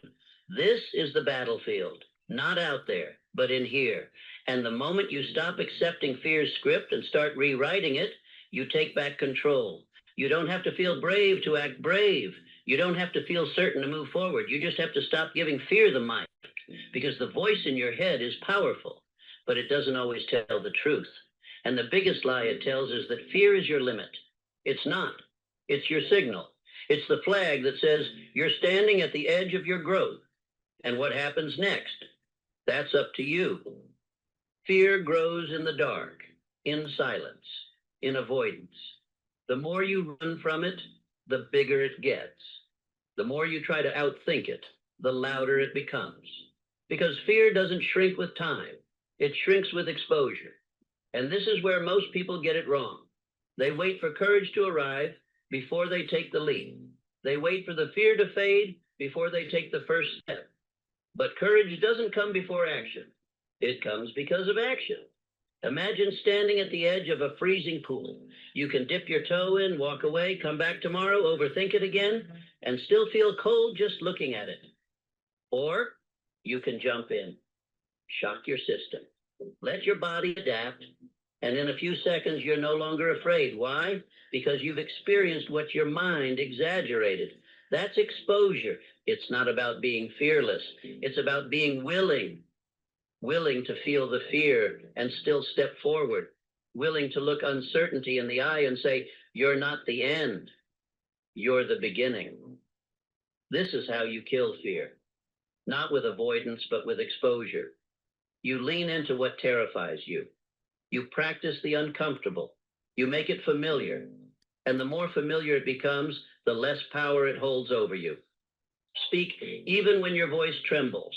This is the battlefield, not out there, but in here. And the moment you stop accepting fear's script and start rewriting it, you take back control. You don't have to feel brave to act brave. You don't have to feel certain to move forward. You just have to stop giving fear the mic, because the voice in your head is powerful, but it doesn't always tell the truth. And the biggest lie it tells is that fear is your limit. It's not. It's your signal. It's the flag that says you're standing at the edge of your growth. And what happens next? That's up to you. Fear grows in the dark, in silence, in avoidance. The more you run from it, the bigger it gets. The more you try to outthink it, the louder it becomes. Because fear doesn't shrink with time, it shrinks with exposure. And this is where most people get it wrong. They wait for courage to arrive before they take the leap. They wait for the fear to fade before they take the first step. But courage doesn't come before action. It comes because of action. Imagine standing at the edge of a freezing pool. You can dip your toe in, walk away, come back tomorrow, overthink it again, and still feel cold just looking at it. Or you can jump in, shock your system, let your body adapt, and in a few seconds, you're no longer afraid. Why? Because you've experienced what your mind exaggerated. That's exposure. It's not about being fearless. It's about being willing to feel the fear and still step forward, willing to look uncertainty in the eye and say, you're not the end, you're the beginning. This is how you kill fear, not with avoidance, but with exposure. You lean into what terrifies you. You practice the uncomfortable. You make it familiar. And the more familiar it becomes, the less power it holds over you. Speak even when your voice trembles.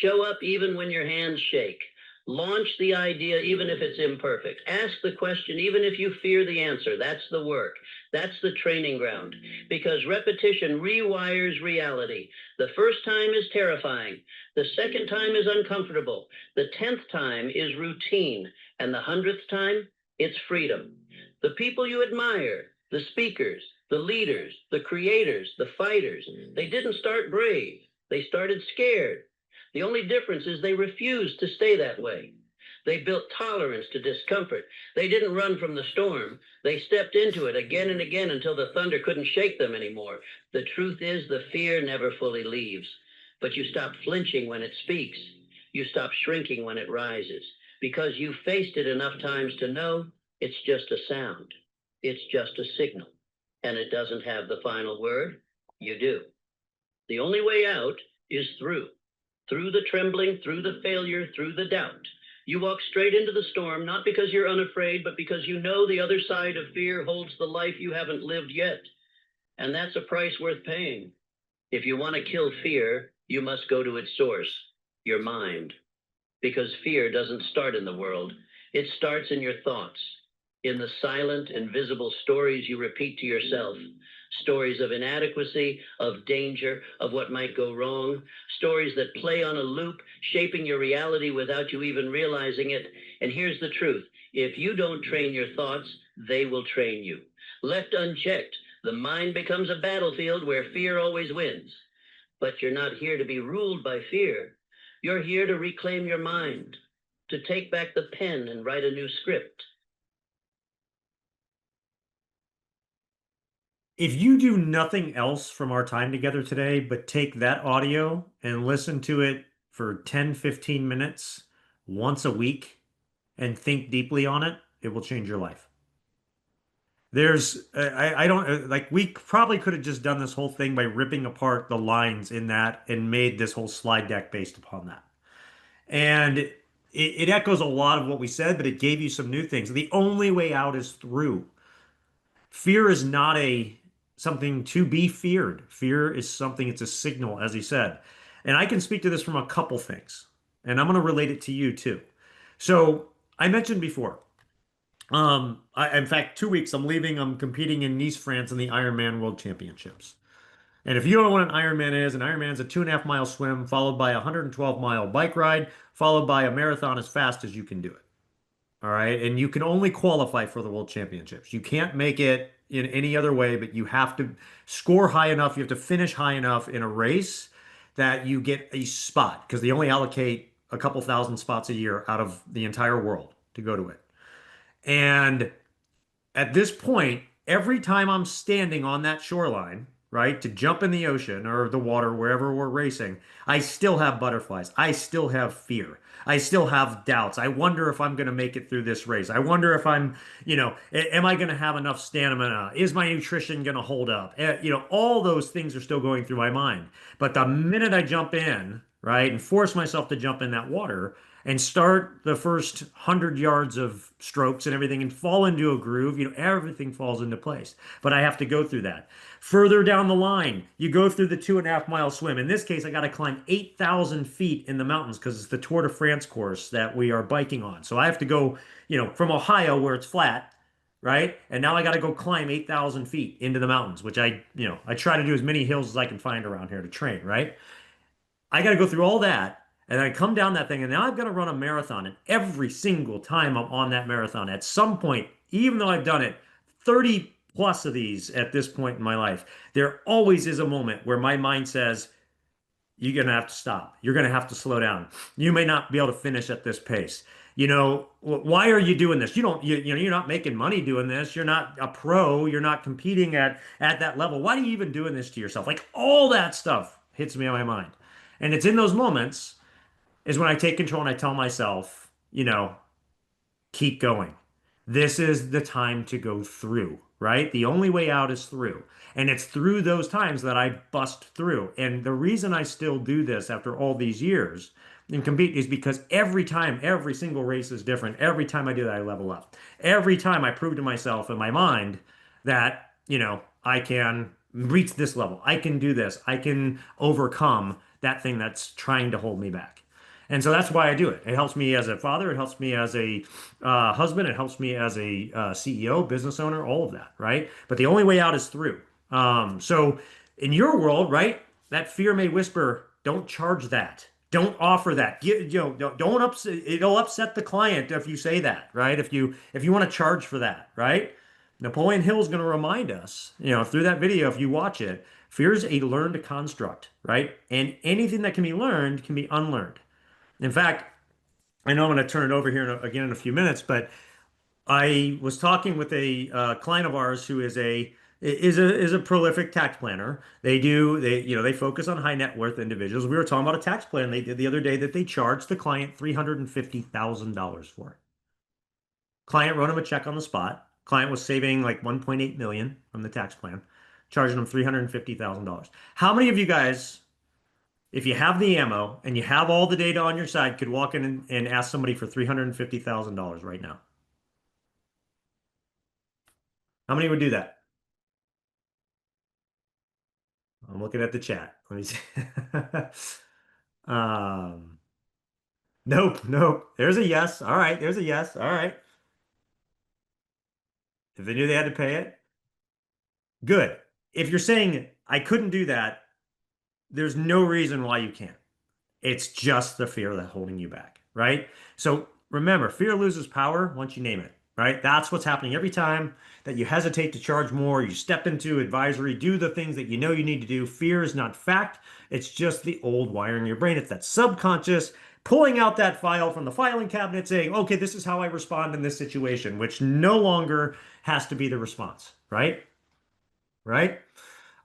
Show up even when your hands shake. Launch the idea even if it's imperfect. Ask the question even if you fear the answer. That's the work. That's the training ground. Because repetition rewires reality. The first time is terrifying. The second time is uncomfortable. The 10th time is routine. And the 100th time, it's freedom. The people you admire, the speakers, the leaders, the creators, the fighters, they didn't start brave. They started scared. The only difference is they refused to stay that way. They built tolerance to discomfort. They didn't run from the storm. They stepped into it again and again until the thunder couldn't shake them anymore. The truth is the fear never fully leaves, but you stop flinching when it speaks. You stop shrinking when it rises, because you've faced it enough times to know it's just a sound. It's just a signal, and it doesn't have the final word. You do. The only way out is through the trembling, through the failure, through the doubt. You walk straight into the storm, not because you're unafraid, but because you know the other side of fear holds the life you haven't lived yet. And that's a price worth paying. If you want to kill fear, you must go to its source, your mind. Because fear doesn't start in the world. It starts in your thoughts, in the silent, invisible stories you repeat to yourself. Stories of inadequacy, of danger, of what might go wrong. Stories that play on a loop, shaping your reality without you even realizing it. And here's the truth. If you don't train your thoughts, they will train you. Left unchecked, the mind becomes a battlefield where fear always wins. But you're not here to be ruled by fear. You're here to reclaim your mind, to take back the pen and write a new script. If you do nothing else from our time together today, but take that audio and listen to it for 10, 15 minutes once a week and think deeply on it, it will change your life. I don't like, we probably could have just done this whole thing by ripping apart the lines in that and made this whole slide deck based upon that. And it echoes a lot of what we said, but it gave you some new things. The only way out is through. Fear is not something to be feared. Fear is something, it's a signal, as he said. And I can speak to this from a couple things, and I'm going to relate it to you too. So I mentioned before, in fact, 2 weeks, I'm competing in Nice, France in the Ironman World Championships. And if you don't know what an Ironman is a 2.5 mile swim followed by a 112-mile bike ride, followed by a marathon as fast as you can do it. All right. And you can only qualify for the World Championships. You can't make it in any other way, but you have to score high enough. You have to finish high enough in a race that you get a spot, because they only allocate a couple thousand spots a year out of the entire world to go to it. And at this point, every time I'm standing on that shoreline, right, to jump in the ocean or the water, wherever we're racing, I still have butterflies. I still have fear. I still have doubts. I wonder if I'm going to make it through this race. I wonder if am I going to have enough stamina? Is my nutrition going to hold up? All those things are still going through my mind. But the minute I jump in, right, and force myself to jump in that water, and start the first 100 yards of strokes and everything and fall into a groove, everything falls into place. But I have to go through that. Further down the line, you go through the 2.5 mile swim. In this case, I got to climb 8,000 feet in the mountains because it's the Tour de France course that we are biking on. So I have to go, from Ohio where it's flat, right? And now I got to go climb 8,000 feet into the mountains, which I try to do as many hills as I can find around here to train, right? I got to go through all that. And I come down that thing, and now I've got to run a marathon. And every single time I'm on that marathon, at some point, even though I've done it 30 plus of these at this point in my life, there always is a moment where my mind says, you're going to have to stop. You're going to have to slow down. You may not be able to finish at this pace. Why are you doing this? You're not making money doing this. You're not a pro. You're not competing at that level. Why are you even doing this to yourself? Like all that stuff hits me on my mind. And it's in those moments is when I take control and I tell myself, keep going. This is the time to go through, right? The only way out is through. And it's through those times that I bust through. And the reason I still do this after all these years and compete is because every time, every single race is different. Every time I do that, I level up. Every time I prove to myself in my mind that, I can reach this level. I can do this. I can overcome that thing that's trying to hold me back. And so that's why I do it. It helps me as a father. It helps me as a husband. It helps me as a CEO, business owner, all of that, right? But the only way out is through. So in your world, right, that fear may whisper, don't charge that. Don't offer that. Don't upset. It'll upset the client if you say that, right? If you want to charge for that, right? Napoleon Hill is going to remind us, through that video, if you watch it, fear is a learned construct, right? And anything that can be learned can be unlearned. In fact, I know I'm going to turn it over here again in a few minutes, but I was talking with a client of ours who is a prolific tax planner. They focus on high net worth individuals. We were talking about a tax plan they did the other day that they charged the client $350,000 for. Client wrote him a check on the spot. Client was saving like 1.8 million from the tax plan, charging him $350,000. How many of you guys, if you have the ammo and you have all the data on your side, could walk in and ask somebody for $350,000 right now? How many would do that? I'm looking at the chat. Let me see. um, nope. There's a yes. All right. There's a yes. All right. If they knew they had to pay it, good. If you're saying I couldn't do that, there's no reason why you can't. It's just the fear that's holding you back, right? So remember, fear loses power once you name it, right? That's what's happening every time that you hesitate to charge more, you step into advisory, do the things that you know you need to do. Fear is not fact. It's just the old wiring in your brain. It's that subconscious pulling out that file from the filing cabinet saying, okay, this is how I respond in this situation, which no longer has to be the response, right? Right?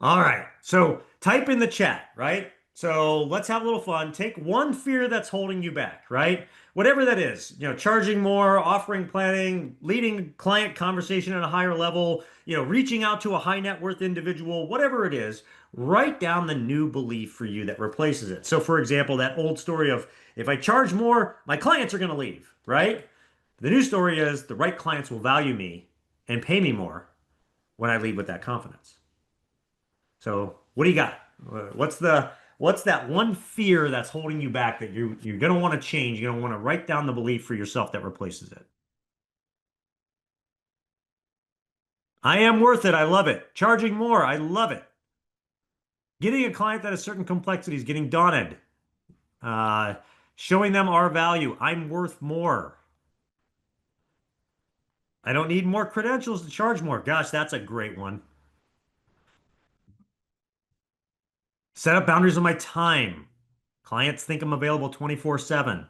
All right. So type in the chat, right? So let's have a little fun. Take one fear that's holding you back, right? Whatever that is, charging more, offering planning, leading client conversation at a higher level, reaching out to a high net worth individual, whatever it is, write down the new belief for you that replaces it. So for example, that old story of if I charge more, my clients are going to leave, right? The new story is the right clients will value me and pay me more when I lead with that confidence. So what do you got? What's that one fear that's holding you back that you're going to want to change? You're going to want to write down the belief for yourself that replaces it. I am worth it. I love it. Charging more. I love it. Getting a client that has certain complexities, getting daunted. Showing them our value. I'm worth more. I don't need more credentials to charge more. Gosh, that's a great one. Set up boundaries on my time. Clients think I'm available 24/7.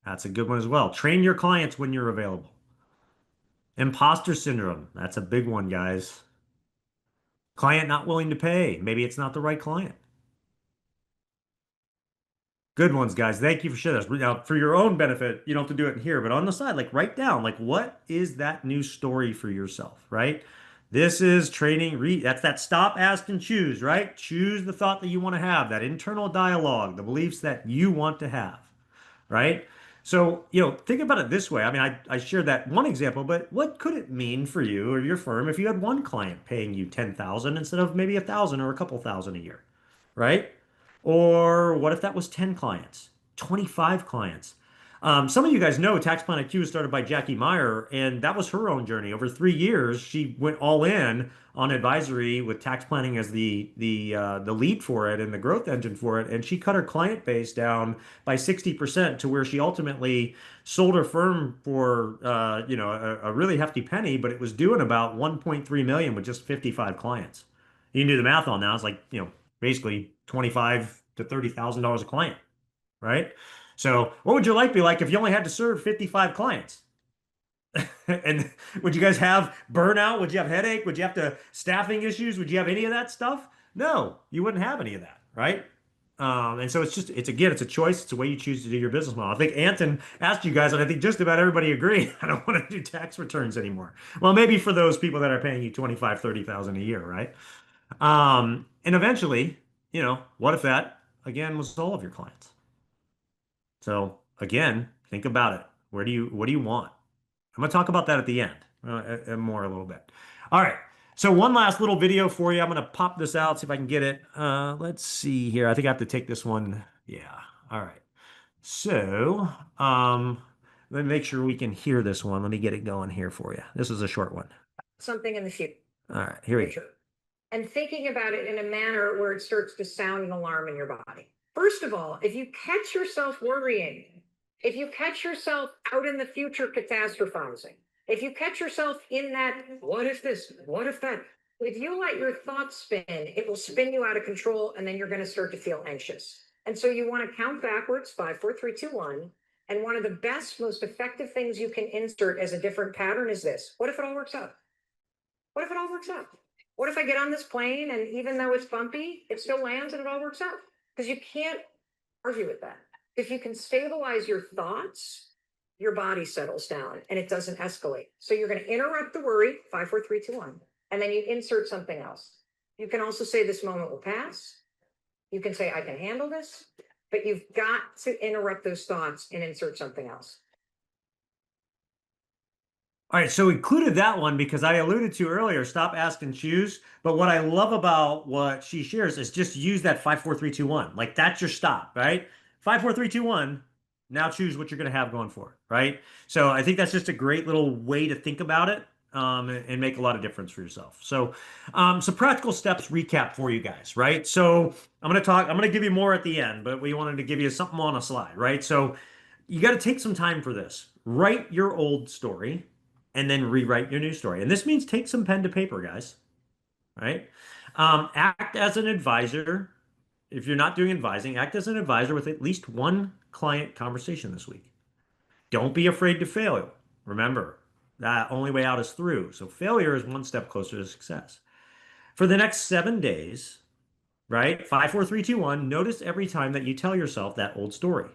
That's a good one as well. Train your clients when you're available. Imposter syndrome. That's a big one, guys. Client not willing to pay. Maybe it's not the right client. Good ones, guys. Thank you for sharing this. Now, for your own benefit, you don't have to do it in here, but on the side, write down, what is that new story for yourself, right? This is training. That's that stop, ask, and choose, right? Choose the thought that you want to have, that internal dialogue, the beliefs that you want to have, right? So, think about it this way. I mean, I shared that one example, but what could it mean for you or your firm if you had one client paying you 10,000 instead of maybe 1,000 or a couple thousand a year, right? Or what if that was 10 clients, 25 clients? Some of you guys know TaxPlanIQ was started by Jackie Meyer, and that was her own journey. Over 3 years, she went all in on advisory with tax planning as the lead for it and the growth engine for it, and she cut her client base down by 60% to where she ultimately sold her firm for a really hefty penny, but it was doing about 1.3 million with just 55 clients. You can do the math on that. It's like, basically 25 to $30,000 a client, right? So what would your life be like if you only had to serve 55 clients? And would you guys have burnout? Would you have headache? Would you have to staffing issues? Would you have any of that stuff? No, you wouldn't have any of that, right? And so it's a choice. It's a way you choose to do your business model. I think Anton asked you guys, and I think just about everybody agreed. I don't want to do tax returns anymore. Well, maybe for those people that are paying you 25, 30,000 a year, right? And eventually, what if that again was all of your clients? So again, think about it. What do you want? I'm going to talk about that at the end, more a little bit. All right. So one last little video for you. I'm going to pop this out, see if I can get it. Let's see here. I think I have to take this one. Yeah. All right. So, let me make sure we can hear this one. Let me get it going here for you. This is a short one. Something in the future. All right. Here we go. And thinking about it in a manner where it starts to sound an alarm in your body. First of all, if you catch yourself worrying, if you catch yourself out in the future catastrophizing, if you catch yourself in that, what if this, what if that, if you let your thoughts spin, it will spin you out of control, and then you're going to start to feel anxious. And so you want to count backwards, 5, 4, 3, 2, 1. And one of the best, most effective things you can insert as a different pattern is this. What if it all works out? What if it all works out? What if I get on this plane and even though it's bumpy, it still lands and it all works out? Because you can't argue with that. If you can stabilize your thoughts, your body settles down and it doesn't escalate. So you're going to interrupt the worry, 5, 4, 3, 2, 1, and then you insert something else. You can also say this moment will pass. You can say I can handle this, but you've got to interrupt those thoughts and insert something else. All right, so included that one because I alluded to earlier, stop, ask, and choose. But what I love about what she shares is just use that 5, 4, 3, 2, 1. Like that's your stop, right? 5, 4, 3, 2, 1. Now choose what you're going to have going forward, right? So I think that's just a great little way to think about it, and make a lot of difference for yourself. So, some practical steps recap for you guys, right? So I'm going to give you more at the end, but we wanted to give you something on a slide, right? So you got to take some time for this. Write your old story and then rewrite your new story. And this means take some pen to paper, guys, right? Act as an advisor. If you're not doing advising, act as an advisor with at least one client conversation this week. Don't be afraid to fail. Remember, that only way out is through. So failure is one step closer to success. For the next 7 days, right? 5, 4, 3, 2, 1. Notice every time that you tell yourself that old story.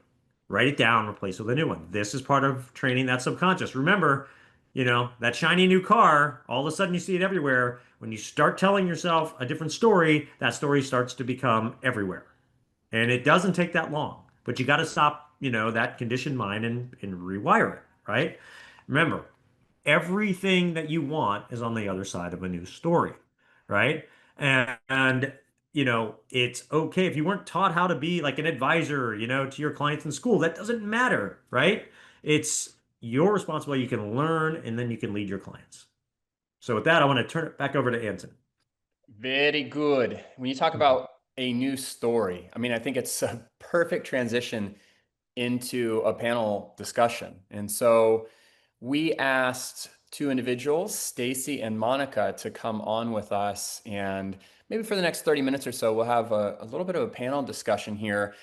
Write it down, replace it with a new one. This is part of training that subconscious. Remember, that shiny new car, all of a sudden you see it everywhere. When you start telling yourself a different story, that story starts to become everywhere. And it doesn't take that long, but you got to stop, that conditioned mind and rewire it, right? Remember, everything that you want is on the other side of a new story, right? And it's okay if you weren't taught how to be like an advisor, to your clients in school. That doesn't matter, right? It's your responsibility. You can learn and then you can lead your clients. So with that, I want to turn it back over to Anton. Very good. When you talk about a new story, I mean, I think it's a perfect transition into a panel discussion. And so we asked two individuals, Stacey and Monica, to come on with us. And maybe for the next 30 minutes or so, we'll have a little bit of a panel discussion here.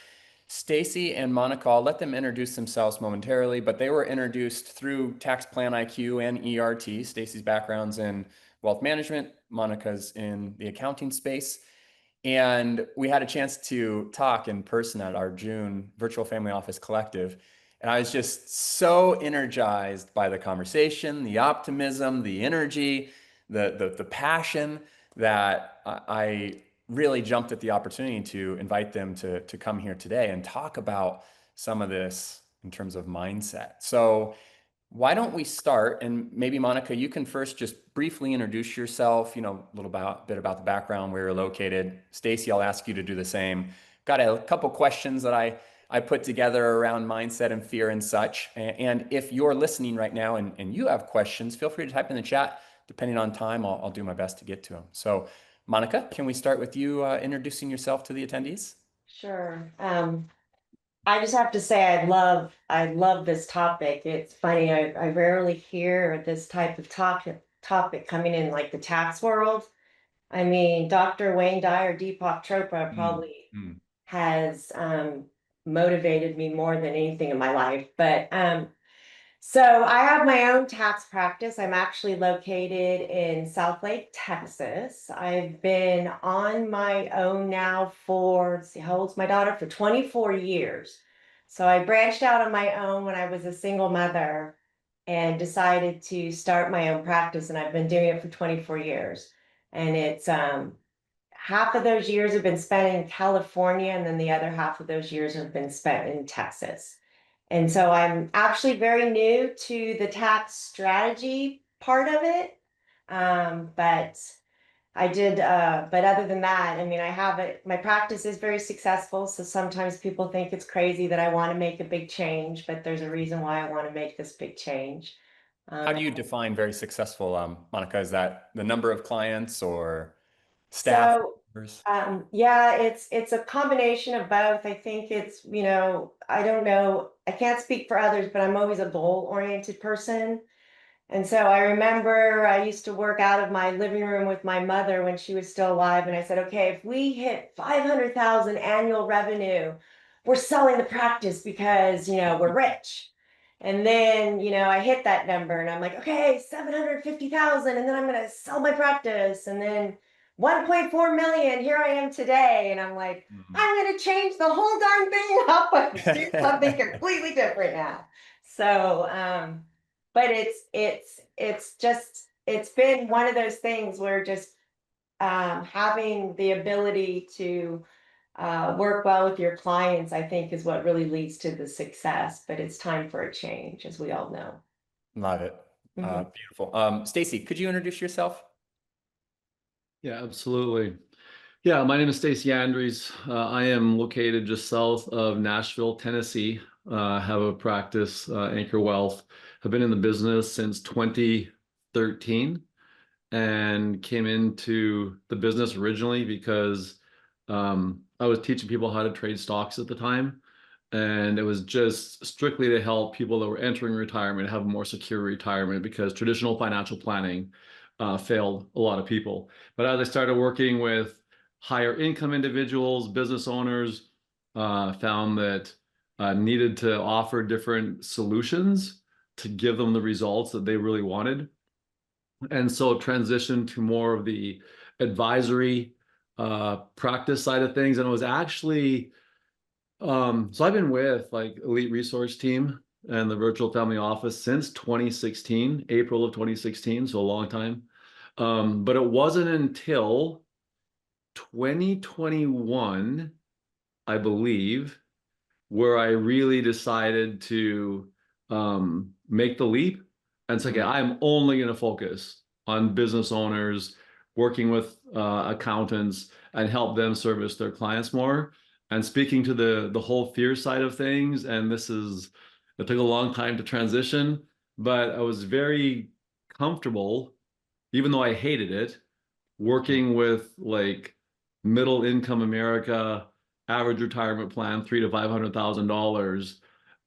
Stacey and Monica, I'll let them introduce themselves momentarily, but they were introduced through TaxPlanIQ and ERT. Stacey's background's in wealth management, Monica's in the accounting space. And we had a chance to talk in person at our June Virtual Family Office Collective. And I was just so energized by the conversation, the optimism, the energy, the passion that I really jumped at the opportunity to invite them to come here today and talk about some of this, in terms of mindset. So why don't we start, and maybe Monica, you can first just briefly introduce yourself, a little bit about the background, where you're located. Stacey, I'll ask you to do the same. Got a couple questions that I put together around mindset and fear and such. And if you're listening right now and you have questions, feel free to type in the chat. Depending on time, I'll do my best to get to them. So Monica, can we start with you introducing yourself to the attendees? Sure. I just have to say I love this topic. It's funny, I rarely hear this type of topic coming in like the tax world. I mean, Dr. Wayne Dyer, Deepak Chopra probably has motivated me more than anything in my life. But so I have my own tax practice. I'm actually located in Southlake, Texas. I've been on my own now for, let's see, how old's my daughter? For 24 years. So I branched out on my own when I was a single mother and decided to start my own practice. And I've been doing it for 24 years. And it's half of those years have been spent in California, and then the other half of those years have been spent in Texas. And so I'm actually very new to the tax strategy part of it. But I did, but other than that, I mean, I have it, my practice is very successful. So sometimes people think it's crazy that I want to make a big change, but there's a reason why I want to make this big change. How do you define very successful, Monica? Is that the number of clients or staff members? Yeah, it's a combination of both. I think it's, I don't know, I can't speak for others, but I'm always a goal-oriented person. And so I remember I used to work out of my living room with my mother when she was still alive. And I said, okay, if we hit 500,000 annual revenue, we're selling the practice because, we're rich. And then, I hit that number and I'm like, okay, 750,000. And then I'm going to sell my practice. And then 1.4 million, here I am today. And I'm like, I'm going to change the whole darn thing up and do something completely different now. So, but it's been one of those things where just having the ability to work well with your clients, I think, is what really leads to the success. But it's time for a change, as we all know. Love it. Beautiful. Stacey, could you introduce yourself? Yeah, absolutely. Yeah, my name is Stacey Andrews. I am located just south of Nashville, Tennessee. Have a practice, Anchor Wealth. I've been in the business since 2013 and came into the business originally because I was teaching people how to trade stocks at the time. And it was just strictly to help people that were entering retirement have a more secure retirement because traditional financial planning failed a lot of people. But as I started working with higher income individuals, business owners, found that needed to offer different solutions to give them the results that they really wanted. And so transitioned to more of the advisory practice side of things. And it was actually, so I've been with like Elite Resource Team and the Virtual Family Office since 2016, April of 2016, so a long time. But it wasn't until 2021, I believe, where I really decided to make the leap and say, okay, I'm only going to focus on business owners, working with accountants, and help them service their clients more. And speaking to the whole fear side of things, and it took a long time to transition, but I was very comfortable, even though I hated it, working with like middle income America, average retirement plan, $300,000 to $500,000,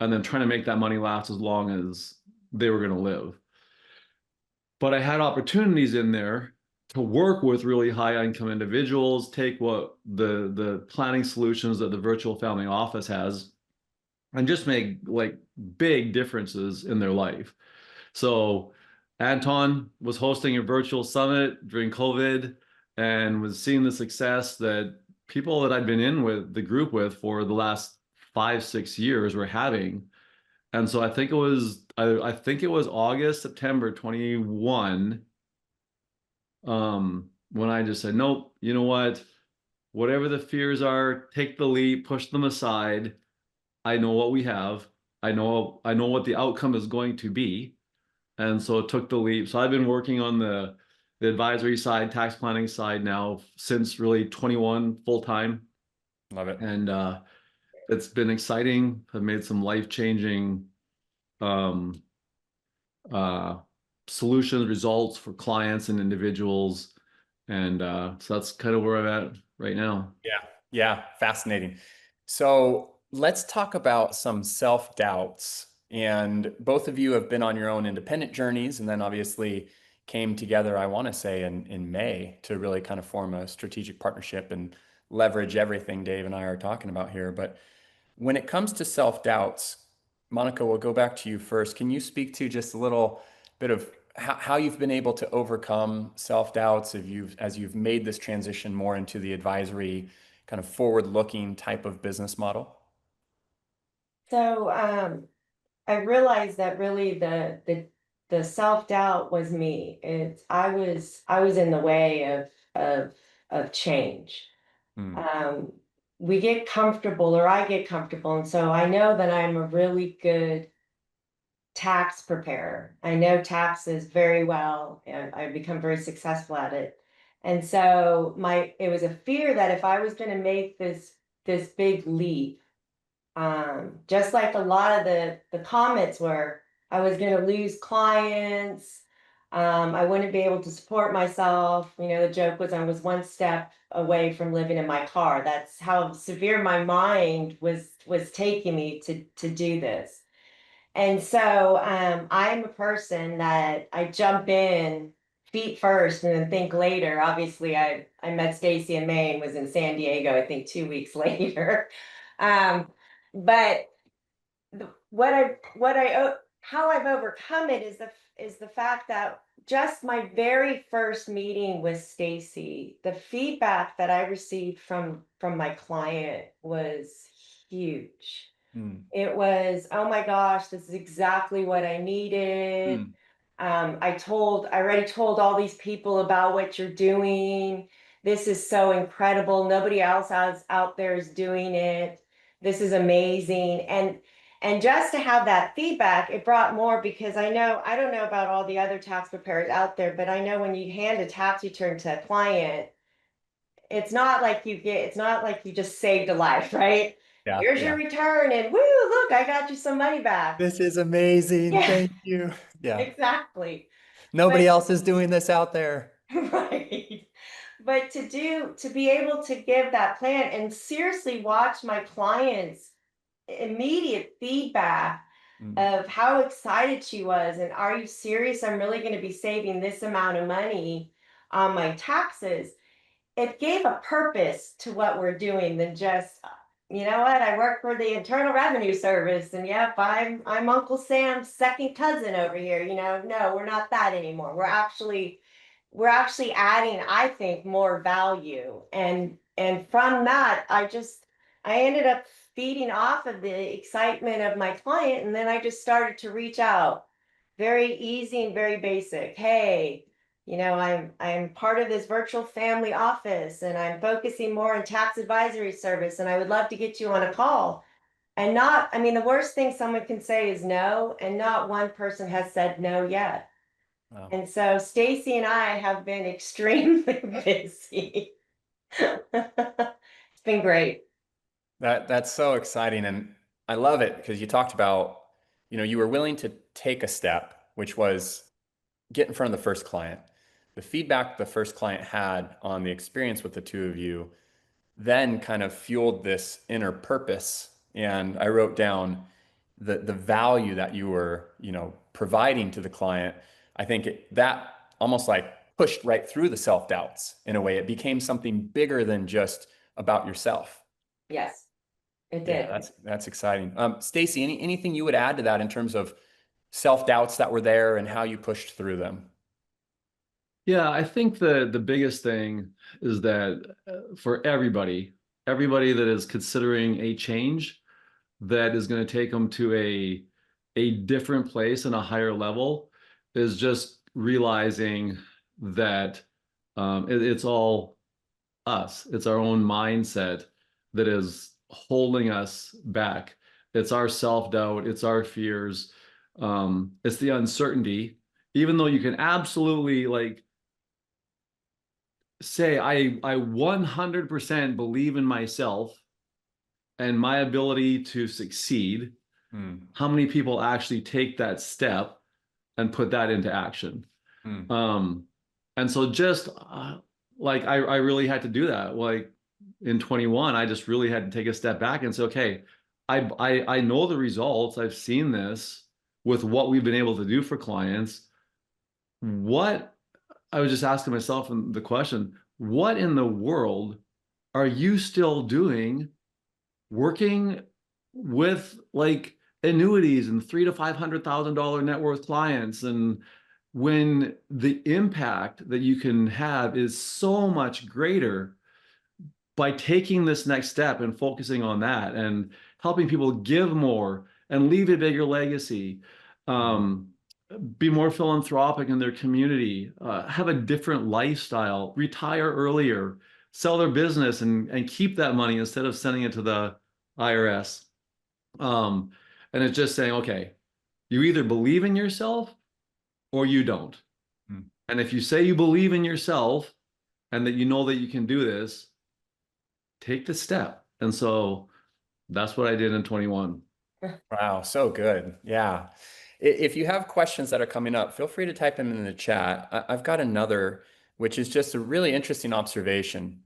and then trying to make that money last as long as they were going to live. But I had opportunities in there to work with really high income individuals, take what the planning solutions that the Virtual Family Office has, and just make like big differences in their life. So Anton was hosting a virtual summit during COVID and was seeing the success that people that I'd been in with the group with for the last 5-6 years were having. And so I think it was August, September 21, when I just said, nope, you know what? Whatever the fears are, take the leap, push them aside. I know what we have. I know what the outcome is going to be. And so it took the leap. So I've been working on the advisory side, tax planning side now since really 21 full time. Love it. And it's been exciting. I've made some life-changing solutions, results for clients and individuals. And so that's kind of where I'm at right now. Yeah, fascinating. So let's talk about some self-doubts. And both of you have been on your own independent journeys, and then obviously came together, I want to say in May, to really kind of form a strategic partnership and leverage everything Dave and I are talking about here. But when it comes to self-doubts, Monica, we'll go back to you first. Can you speak to just a little bit of how you've been able to overcome self-doubts as you've made this transition more into the advisory kind of forward-looking type of business model? So I realized that really the self-doubt was me. I was in the way of change. We get comfortable, or I get comfortable, and so I know that I'm a really good tax preparer. I know taxes very well, and I've become very successful at it. And so it was a fear that if I was going to make this big leap, just like a lot of the comments were, I was going to lose clients. I wouldn't be able to support myself. You know, the joke was I was one step away from living in my car. That's how severe my mind was taking me to do this. And so I'm a person that I jump in feet first and then think later. Obviously, I met Stacey in May and was in San Diego, I think 2 weeks later. But how I've overcome it is the fact that just my very first meeting with Stacey, the feedback that I received from my client was huge. It was, oh my gosh, this is exactly what I needed. I already told all these people about what you're doing. This is so incredible. Nobody else out there is doing it. This is amazing. And just to have that feedback, it brought more, because I don't know about all the other tax preparers out there, but I know when you hand a tax return to a client, it's not like you just saved a life, right? Yeah. Here's your return, and woo, look, I got you some money back. This is amazing. Yeah. Thank you. Yeah. Exactly. Nobody else is doing this out there. Right. But to be able to give that plan and seriously watch my clients' immediate feedback of how excited she was, and are you serious? I'm really going to be saving this amount of money on my taxes. It gave a purpose to what we're doing than just, you know what, I work for the Internal Revenue Service, and yep, I'm Uncle Sam's second cousin over here. You know, no, we're not that anymore. We're actually adding, I think, more value. And from that, I ended up feeding off of the excitement of my client, and then I just started to reach out. Very easy and very basic. Hey, you know, I'm part of this virtual family office, and I'm focusing more on tax advisory service, and I would love to get you on a call. And the worst thing someone can say is no, and not one person has said no yet. Wow. And so Stacey and I have been extremely busy. It's been great. That's so exciting. And I love it because you talked about, you were willing to take a step, which was get in front of the first client. The feedback the first client had on the experience with the two of you then kind of fueled this inner purpose. And I wrote down the value that you were, providing to the client. I think that almost like pushed right through the self-doubts in a way. It became something bigger than just about yourself. Yes, it did. Yeah, that's exciting. Stacey, anything you would add to that in terms of self-doubts that were there and how you pushed through them? Yeah, I think the biggest thing is that for everybody that is considering a change that is going to take them to a different place and a higher level, is just realizing that it's all us. It's our own mindset that is holding us back. It's our self-doubt. It's our fears. It's the uncertainty. Even though you can absolutely like say, I 100% believe in myself and my ability to succeed. How many people actually take that step and put that into action? And so just like I really had to do that. Like in 21, I just really had to take a step back and say, okay, I know the results. I've seen this with what we've been able to do for clients. What I was just asking myself the question, what in the world are you still doing working with like annuities and $300,000 to $500,000 net worth clients, and when the impact that you can have is so much greater by taking this next step and focusing on that and helping people give more and leave a bigger legacy, be more philanthropic in their community, have a different lifestyle, retire earlier, sell their business and keep that money instead of sending it to the IRS. And it's just saying, okay, you either believe in yourself or you don't. And if you say you believe in yourself and that you know that you can do this, take the step. And so that's what I did in 21. Wow, so good. Yeah. If you have questions that are coming up, feel free to type them in the chat. I've got another, which is just a really interesting observation.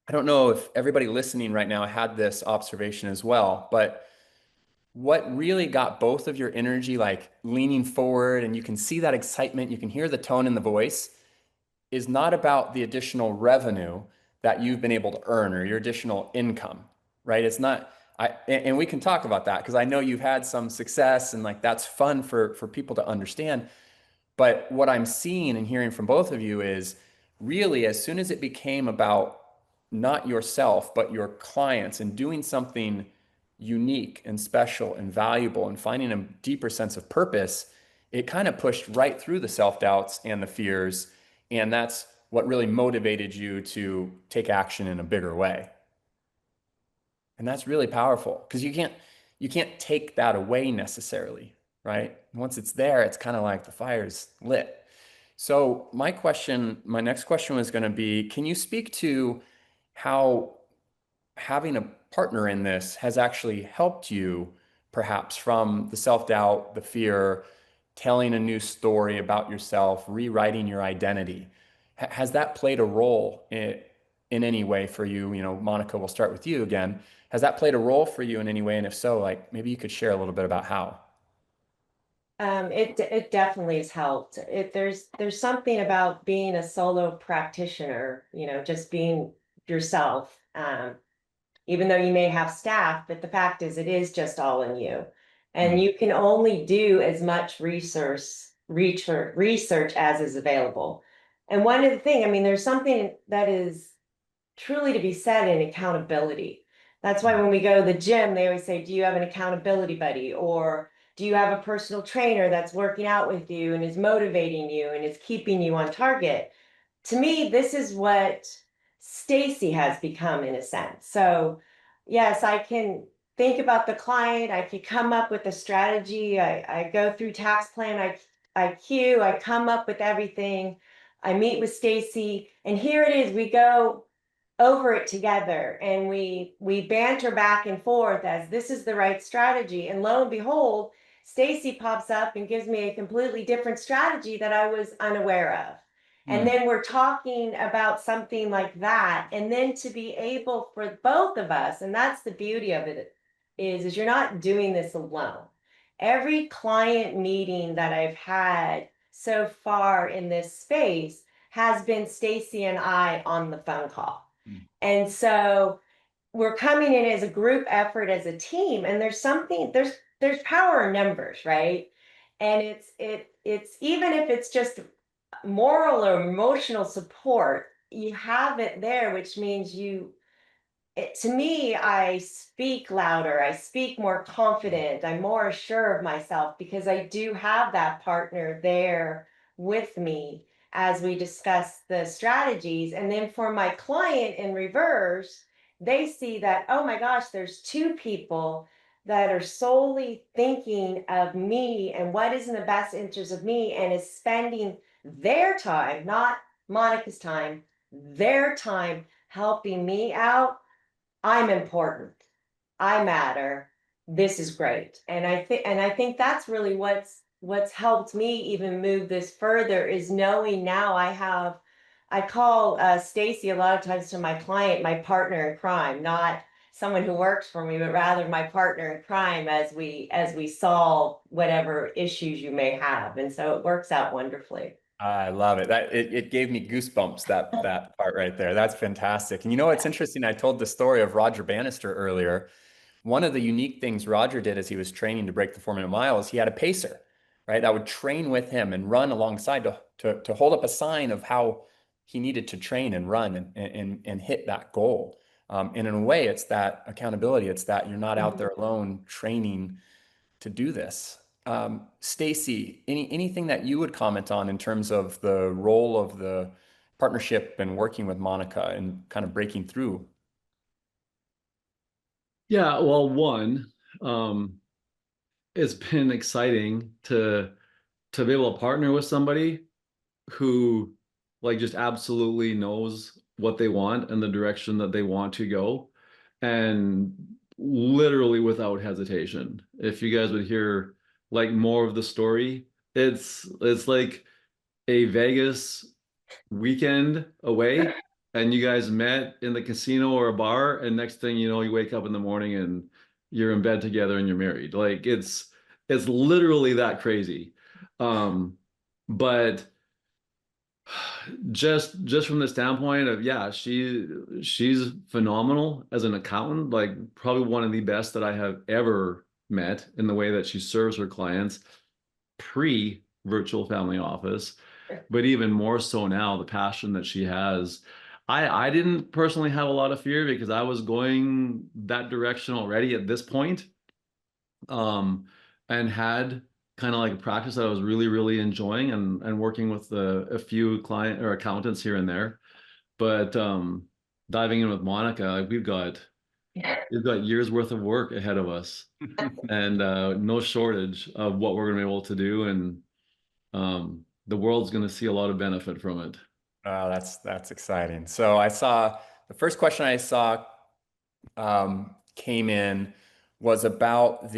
I don't know if everybody listening right now had this observation as well, but what really got both of your energy like leaning forward, and you can see that excitement, you can hear the tone in the voice, is not about the additional revenue that you've been able to earn or your additional income, right? It's not, and we can talk about that because I know you've had some success and like that's fun for people to understand. But what I'm seeing and hearing from both of you is really as soon as it became about not yourself, but your clients and doing something unique and special and valuable and finding a deeper sense of purpose, it kind of pushed right through the self-doubts and the fears. And that's what really motivated you to take action in a bigger way. And that's really powerful because you can't take that away necessarily, right? Once it's there, it's kind of like the fire's lit. So my next question was going to be, can you speak to how having a partner in this has actually helped you, perhaps from the self-doubt, the fear, telling a new story about yourself, rewriting your identity? Has that played a role in any way for you? You know, Monica, we'll start with you again. Has that played a role for you in any way? And if so, like maybe you could share a little bit about how. It definitely has helped. There's something about being a solo practitioner, you know, just being yourself. Even though you may have staff, but the fact is it is just all in you. And you can only do as much research as is available. And one of the things, I mean, there's something that is truly to be said in accountability. That's why when we go to the gym, they always say, do you have an accountability buddy? Or do you have a personal trainer that's working out with you and is motivating you and is keeping you on target? To me, this is what Stacey has become in a sense. So yes, I can think about the client. I can come up with a strategy. I go through TaxPlanIQ. I come up with everything. I meet with Stacey, and here it is. We go over it together and we banter back and forth as this is the right strategy. And lo and behold, Stacey pops up and gives me a completely different strategy that I was unaware of. And then we're talking about something like that. And then to be able for both of us, and that's the beauty of it, is you're not doing this alone. Every client meeting that I've had so far in this space has been Stacey and I on the phone call. And so we're coming in as a group effort, as a team, and there's power in numbers, right? And it's even if it's just moral or emotional support, you have it there, which means to me, I speak louder, I speak more confident, I'm more sure of myself because I do have that partner there with me as we discuss the strategies. And then for my client in reverse, they see that, oh my gosh, there's two people that are solely thinking of me and what is in the best interest of me, and is spending their time, not Monica's time, their time helping me out, I'm important. I matter. This is great. And I think that's really what's helped me even move this further, is knowing now I call Stacey a lot of times to my client, my partner in crime, not someone who works for me, but rather my partner in crime as we solve whatever issues you may have. And so it works out wonderfully. I love it. It gave me goosebumps, that part right there. That's fantastic. And you know what's interesting? I told the story of Roger Bannister earlier. One of the unique things Roger did as he was training to break the 4-minute mile is he had a pacer, right? That would train with him and run alongside to hold up a sign of how he needed to train and run and hit that goal. And in a way, it's that accountability. It's that you're not out there alone training to do this. Stacey, anything that you would comment on in terms of the role of the partnership and working with Monica and kind of breaking through? Yeah, well, one, it's been exciting to be able to partner with somebody who like just absolutely knows what they want and the direction that they want to go, and literally without hesitation. If you guys would hear like more of the story, it's like a Vegas weekend away, and you guys met in the casino or a bar, and next thing you know, you wake up in the morning and you're in bed together and you're married. Like it's literally that crazy. But just from the standpoint of, yeah, she's phenomenal as an accountant, like probably one of the best that I have ever met in the way that she serves her clients pre virtual family office, but even more so now, the passion that she has. I didn't personally have a lot of fear because I was going that direction already at this point, and had kind of like a practice that I was really, really enjoying, and working with a few client or accountants here and there. But diving in with Monica, we've got years worth of work ahead of us, and no shortage of what we're going to be able to do, and the world's going to see a lot of benefit from it. Oh, that's exciting. So I saw the first question I saw came in was about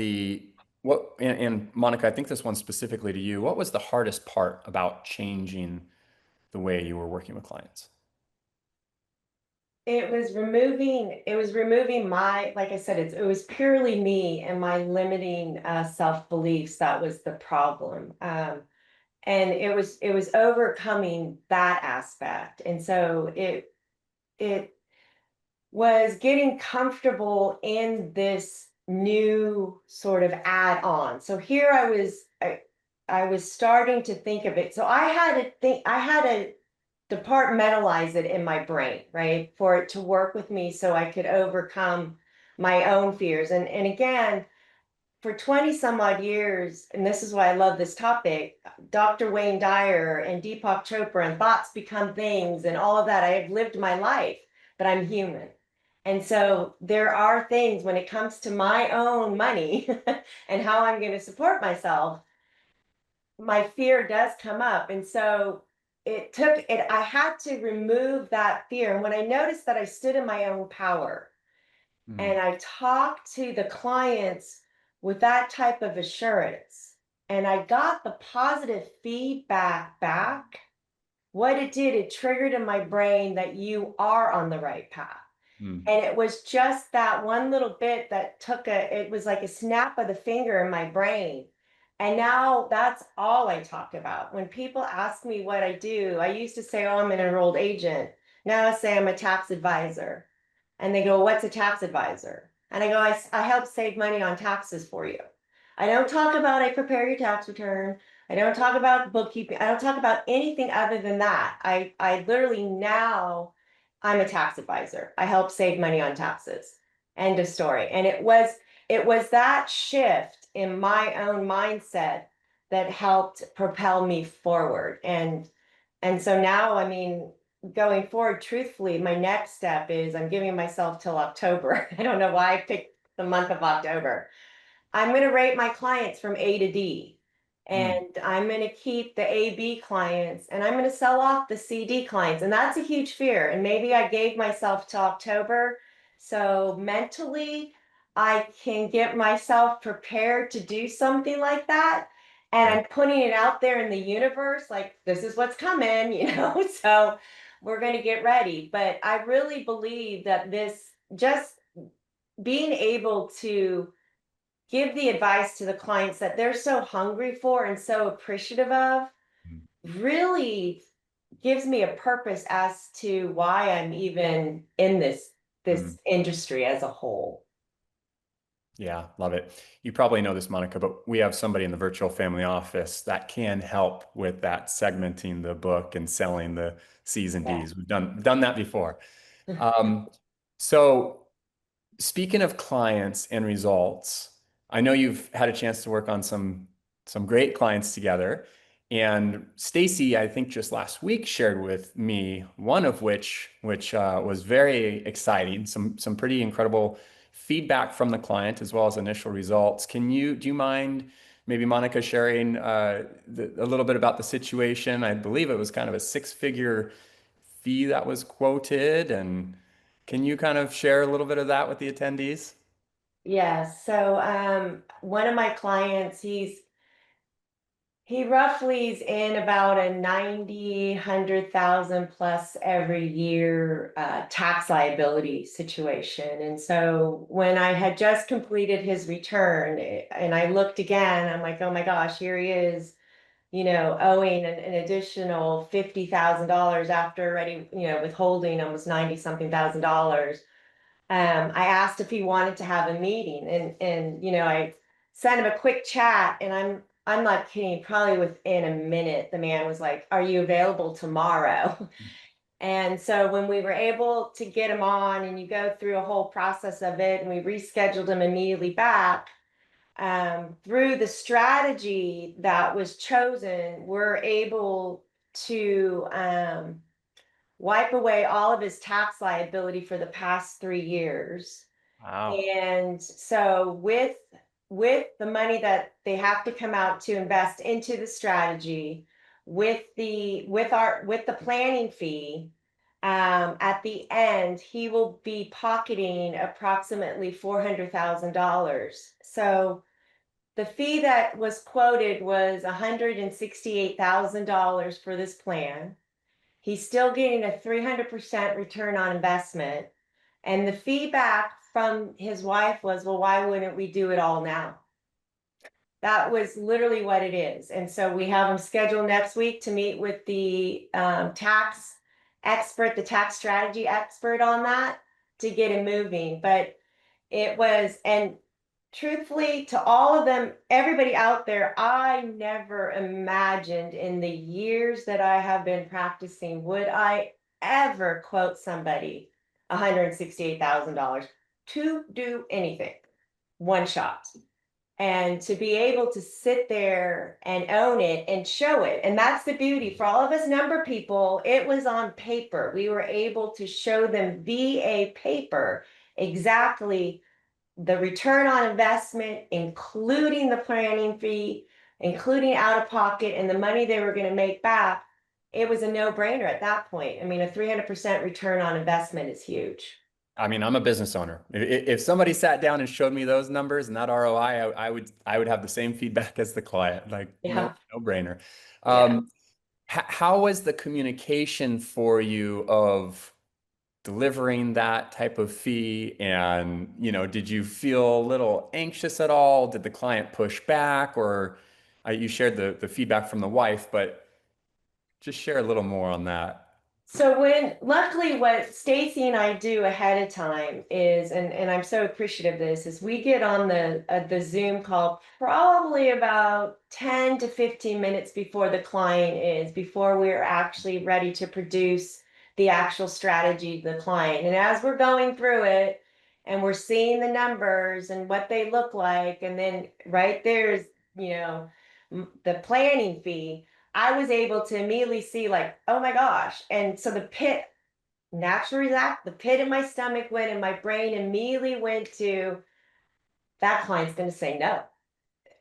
and Monica, I think this one's specifically to you. What was the hardest part about changing the way you were working with clients? It was removing my, like I said, it was purely me and my limiting self-beliefs. That was the problem. And it was overcoming that aspect. And so it was getting comfortable in this new sort of add-on. So here I was starting to think of it. So I had to departmentalize it in my brain, right? For it to work with me so I could overcome my own fears. And again, for 20 some odd years, and this is why I love this topic, Dr. Wayne Dyer and Deepak Chopra and thoughts become things and all of that. I have lived my life, but I'm human. And so there are things when it comes to my own money and how I'm going to support myself, my fear does come up. And so I had to remove that fear. And when I noticed that I stood in my own power, and I talked to the clients with that type of assurance, and I got the positive feedback back, what it did, it triggered in my brain that you are on the right path. And it was just that one little bit that it was like a snap of the finger in my brain. And now that's all I talk about. When people ask me what I do, I used to say, oh, I'm an enrolled agent. Now I say I'm a tax advisor. And they go, what's a tax advisor? And I go, I help save money on taxes for you. I don't talk about I prepare your tax return. I don't talk about bookkeeping. I don't talk about anything other than that. I literally now I'm a tax advisor. I help save money on taxes. End of story. And it was that shift in my own mindset that helped propel me forward. And so now, I mean, going forward, truthfully, my next step is I'm giving myself till October. I don't know why I picked the month of October, I'm going to rate my clients from A to D. And I'm going to keep the AB clients and I'm going to sell off the CD clients. And that's a huge fear. And maybe I gave myself to October. So mentally, I can get myself prepared to do something like that. And I'm putting it out there in the universe, like, this is what's coming, you know? So we're going to get ready. But I really believe that this, just being able to give the advice to the clients that they're so hungry for and so appreciative of, really gives me a purpose as to why I'm even in this industry as a whole. Yeah, love it. You probably know this, Monica, but we have somebody in the virtual family office that can help with that, segmenting the book and selling the C's and D's. We've done that before. So speaking of clients and results, I know you've had a chance to work on some great clients together. And Stacey, I think just last week, shared with me one of which was very exciting, some pretty incredible feedback from the client as well as initial results. Do you mind maybe Monica sharing a little bit about the situation? I believe it was kind of a 6-figure fee that was quoted, and can you kind of share a little bit of that with the attendees? Yeah, so one of my clients, he roughly is in about a 90, 100,000 plus every year tax liability situation. And so when I had just completed his return and I looked again, I'm like, oh my gosh, here he is, you know, owing an additional $50,000 after already, you know, withholding almost 90 something thousand dollars. I asked if he wanted to have a meeting, and you know, I sent him a quick chat, and I'm not kidding, probably within a minute the man was like, are you available tomorrow? And so when we were able to get him on, and you go through a whole process of it, and we rescheduled him immediately back, through the strategy that was chosen, we're able to wipe away all of his tax liability for the past 3 years. Wow. And so with the money that they have to come out to invest into the strategy, with the planning fee, at the end, he will be pocketing approximately $400,000. So the fee that was quoted was $168,000 for this plan. He's still getting a 300% return on investment. And the feedback from his wife was, well, why wouldn't we do it all now? That was literally what it is. And so we have him scheduled next week to meet with the tax expert, the tax strategy expert on that, to get him moving. But it was, and truthfully, to all of them, everybody out there, I never imagined in the years that I have been practicing, would I ever quote somebody $168,000 to do anything, one shot. And to be able to sit there and own it and show it. And that's the beauty for all of us number people. It was on paper. We were able to show them via paper exactly the return on investment, including the planning fee, including out of pocket and the money they were going to make back. It was a no-brainer at that point. I mean, a 300% return on investment is huge. I mean, I'm a business owner. If somebody sat down and showed me those numbers and that ROI, I would have the same feedback as the client, like no brainer. How was the communication for you of delivering that type of fee? And, you know, did you feel a little anxious at all? Did the client push back? Or you shared the feedback from the wife, but just share a little more on that. So luckily what Stacey and I do ahead of time is, and I'm so appreciative of this, is we get on the Zoom call probably about 10 to 15 minutes before the client is, before we're actually ready to produce the actual strategy to the client. And as we're going through it and we're seeing the numbers and what they look like, and then right there's, you know, the planning fee, I was able to immediately see like, oh my gosh. And so the pit in my stomach went and my brain immediately went to, that client's going to say no.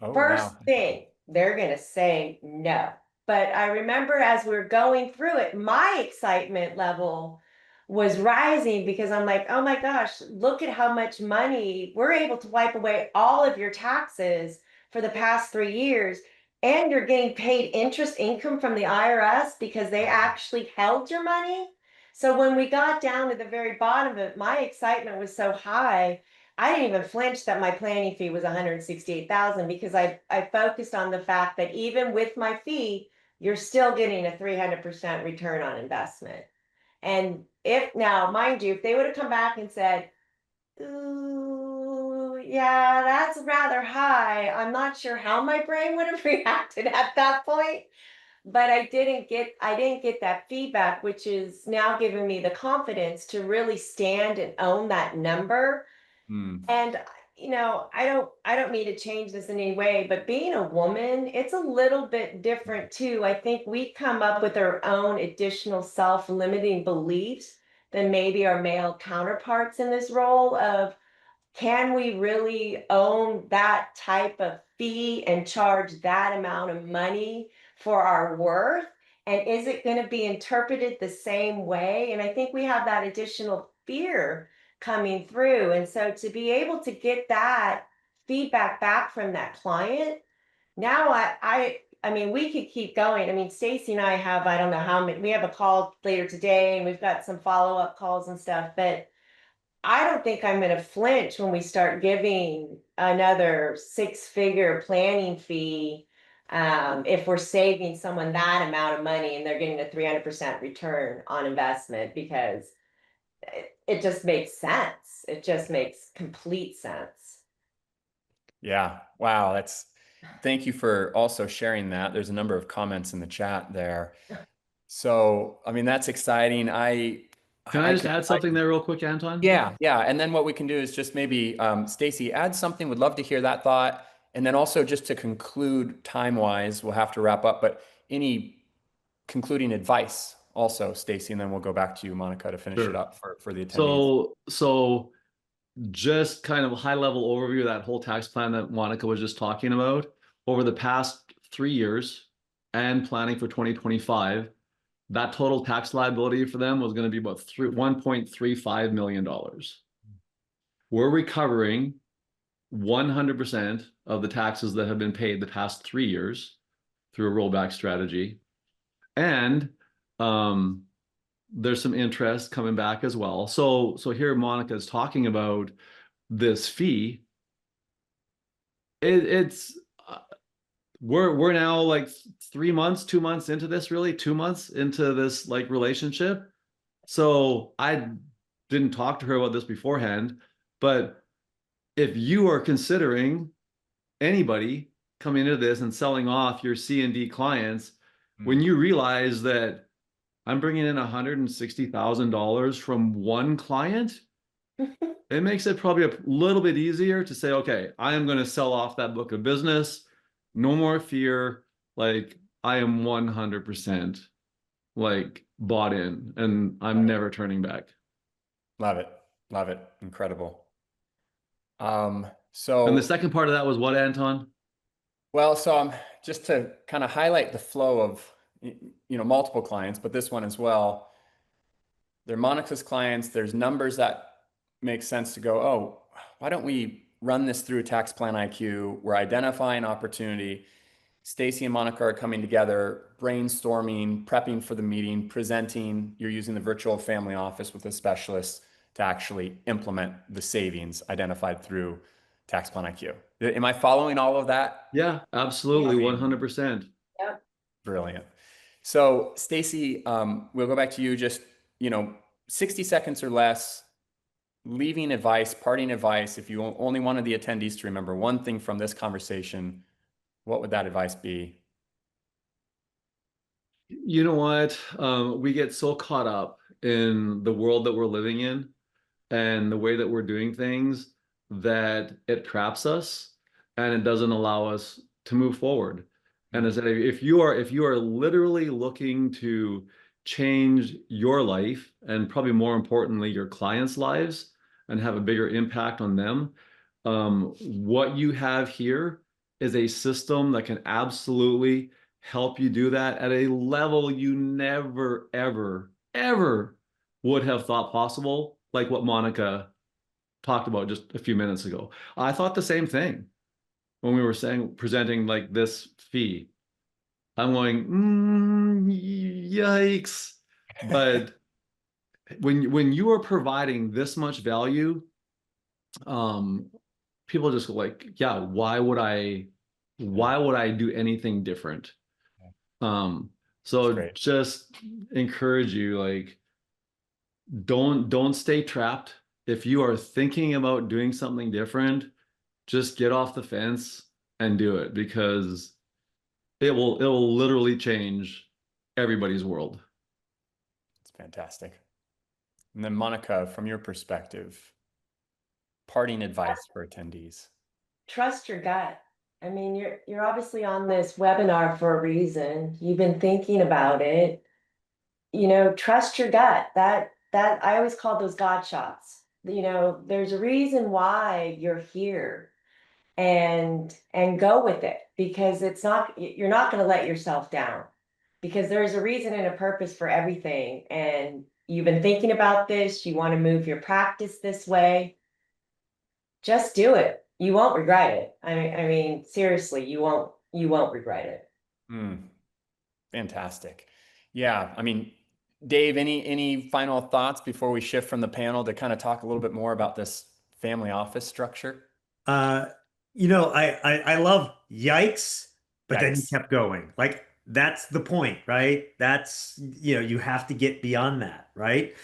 Oh, First wow. thing, they're going to say no. But I remember as we were going through it, my excitement level was rising because I'm like, oh my gosh, look at how much money we're able to wipe away all of your taxes for the past 3 years. And you're getting paid interest income from the IRS because they actually held your money. So when we got down to the very bottom of it, my excitement was so high. I didn't even flinch that my planning fee was 168,000 because I focused on the fact that even with my fee, you're still getting a 300% return on investment. And if now, mind you, if they would have come back and said, ooh, yeah, that's rather high, I'm not sure how my brain would have reacted at that point. But I didn't get that feedback, which is now giving me the confidence to really stand and own that number. And I don't mean to change this in any way, but being a woman, it's a little bit different too. I think we come up with our own additional self-limiting beliefs than maybe our male counterparts in this role of, can we really own that type of fee and charge that amount of money for our worth? And is it going to be interpreted the same way? And I think we have that additional fear coming through. And so to be able to get that feedback back from that client, now I mean, we could keep going. I mean, Stacey and I have, I don't know how many, we have a call later today and we've got some follow-up calls and stuff, but I don't think I'm going to flinch when we start giving another six-figure planning fee, if we're saving someone that amount of money and they're getting a 300% return on investment, because it just makes sense. It just makes complete sense. Yeah. Wow. Thank you for also sharing that. There's a number of comments in the chat there. So, I mean, that's exciting. Can I just add something there real quick, Anton? Yeah. And then what we can do is just maybe, Stacey, add something. Would love to hear that thought. And then also just to conclude time-wise, we'll have to wrap up, but any concluding advice also, Stacey, and then we'll go back to you, Monica, to finish it up for the attendees. So just kind of a high level overview of that whole tax plan that Monica was just talking about. Over the past 3 years and planning for 2025, that total tax liability for them was going to be about $1.35 million. We're recovering 100% of the taxes that have been paid the past 3 years through a rollback strategy. And there's some interest coming back as well. So here Monica is talking about this fee. We're now like 3 months, 2 months into this, really 2 months into this like relationship. So I didn't talk to her about this beforehand, but if you are considering anybody coming into this and selling off your C&D clients, when you realize that I'm bringing in $160,000 from one client, it makes it probably a little bit easier to say, okay, I am going to sell off that book of business. No more fear. Like, I am 100% like bought in and I'm never turning back. Love it. Love it. Incredible. And the second part of that was what, Anton? Well, so just to kind of highlight the flow of, multiple clients, but this one as well. They're Monica's clients. There's numbers that make sense to go, oh, why don't we run this through TaxPlanIQ? We're identifying opportunity. Stacey and Monica are coming together, brainstorming, prepping for the meeting, presenting. You're using the virtual family office with a specialist to actually implement the savings identified through TaxPlanIQ. Am I following all of that? Yeah, absolutely. 100%. Yep. Brilliant. So Stacey, we'll go back to you, just, 60 seconds or less, leaving advice, parting advice. If you only wanted the attendees to remember one thing from this conversation, what would that advice be? You know what? We get so caught up in the world that we're living in and the way that we're doing things that it traps us and it doesn't allow us to move forward. And I said, if you are literally looking to change your life and probably more importantly, your clients' lives and have a bigger impact on them, What you have here is a system that can absolutely help you do that at a level you never, ever, ever would have thought possible, like what Monica talked about just a few minutes ago. I thought the same thing when we were presenting like this fee. I'm going, yikes. But when you are providing this much value, people just go like, yeah, why would I do anything different? So just encourage you, like, don't stay trapped. If you are thinking about doing something different, just get off the fence and do it, because it will literally change everybody's world. It's fantastic. And then Monica, from your perspective, parting advice for attendees. Trust your gut. I mean, you're obviously on this webinar for a reason. You've been thinking about it. You know, trust your gut. That I always call those God shots. You know, there's a reason why you're here, and go with it, because you're not going to let yourself down, because there's a reason and a purpose for everything. And you've been thinking about this. You want to move your practice this way. Just do it. You won't regret it. I mean, seriously, you won't regret it. Fantastic. Yeah. I mean, Dave, any final thoughts before we shift from the panel to kind of talk a little bit more about this family office structure? You know, I love yikes, but then you Yikes. kept going. Like, that's the point, right? That's, you know, you have to get beyond that, right?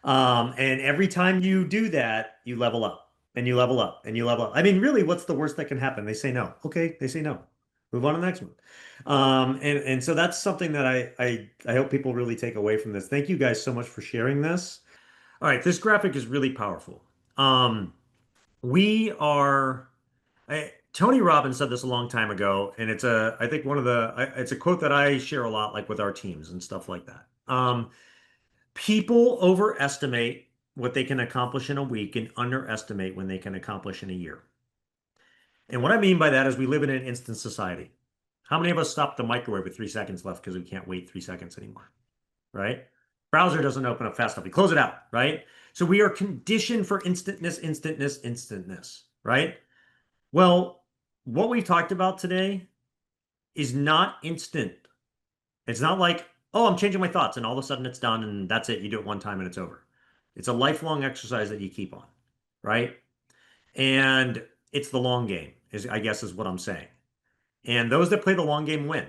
And every time you do that, you level up and you level up and you level up. I mean, really, what's the worst that can happen? They say no. Okay, they say no. Move on to the next one. And so that's something that I hope people really take away from this. Thank you guys so much for sharing this. All right, this graphic is really powerful. We are. Tony Robbins said this a long time ago, and I think it's a quote that I share a lot, like with our teams and stuff like that. People overestimate what they can accomplish in a week and underestimate when they can accomplish in a year. And what I mean by that is we live in an instant society. How many of us stop the microwave with 3 seconds left because we can't wait 3 seconds anymore, right? Browser doesn't open up fast enough. We close it out, right? So we are conditioned for instantness, right? Well, what we've talked about today is not instant. It's not like, oh, I'm changing my thoughts and all of a sudden it's done and that's it. You do it one time and it's over. It's a lifelong exercise that you keep on, right? And it's the long game, I guess is what I'm saying. And those that play the long game win,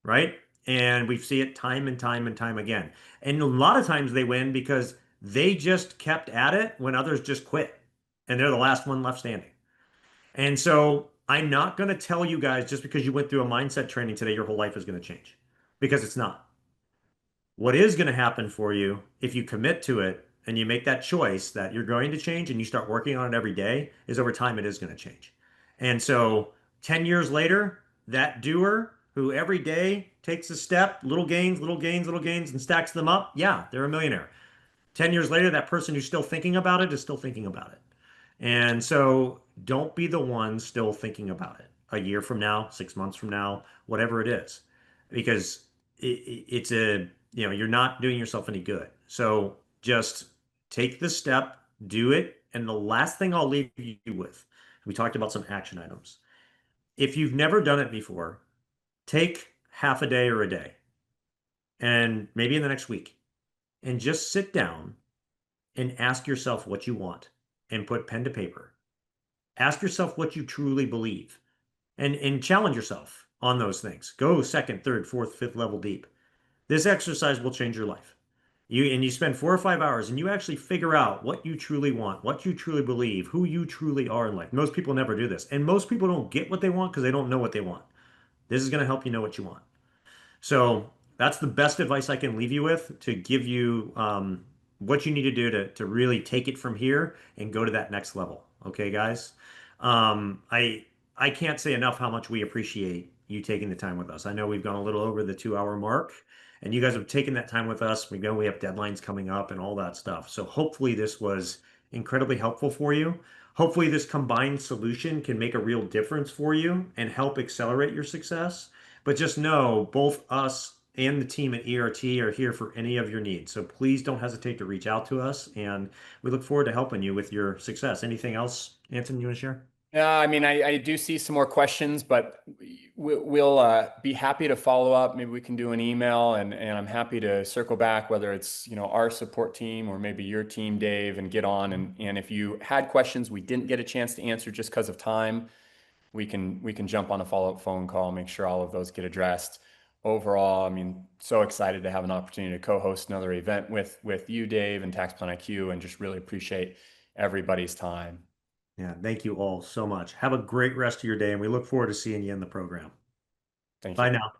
right? And we see it time and time and time again. And a lot of times they win because they just kept at it when others just quit. And they're the last one left standing. And so I'm not going to tell you guys just because you went through a mindset training today, your whole life is going to change, because it's not. What is going to happen for you if you commit to it and you make that choice that you're going to change and you start working on it every day is over time, it is going to change. And so 10 years later, that doer who every day takes a step, little gains, and stacks them up, yeah, they're a millionaire. 10 years later, that person who's still thinking about it is still thinking about it. And so don't be the one still thinking about it a year from now, 6 months from now, whatever it is, because it's you're not doing yourself any good. So just take the step, do it. And the last thing I'll leave you with, we talked about some action items. If you've never done it before, take half a day or a day, and maybe in the next week, and just sit down and ask yourself what you want and put pen to paper. Ask yourself what you truly believe and challenge yourself on those things. Go second, third, fourth, fifth level deep. This exercise will change your life. You spend 4 or 5 hours and you actually figure out what you truly want, what you truly believe, who you truly are in life. Most people never do this. And most people don't get what they want because they don't know what they want. This is going to help you know what you want. So that's the best advice I can leave you with, to give you what you need to do to really take it from here and go to that next level. Okay, guys? I can't say enough how much we appreciate you taking the time with us. I know we've gone a little over the 2 hour mark, and you guys have taken that time with us. We know we have deadlines coming up and all that stuff. So hopefully this was incredibly helpful for you. Hopefully this combined solution can make a real difference for you and help accelerate your success. But just know both us and the team at ERT are here for any of your needs. So please don't hesitate to reach out to us, and we look forward to helping you with your success. Anything else, Anton, you want to share? Yeah, I mean, I do see some more questions, but we'll be happy to follow up. Maybe we can do an email, and I'm happy to circle back, whether it's, you know, our support team or maybe your team, Dave, and get on. And if you had questions we didn't get a chance to answer just because of time, we can jump on a follow-up phone call, make sure all of those get addressed. Overall, I mean, so excited to have an opportunity to co-host another event with you, Dave, and TaxPlanIQ, and just really appreciate everybody's time. Yeah, thank you all so much. Have a great rest of your day, and we look forward to seeing you in the program. Thank you. Bye now.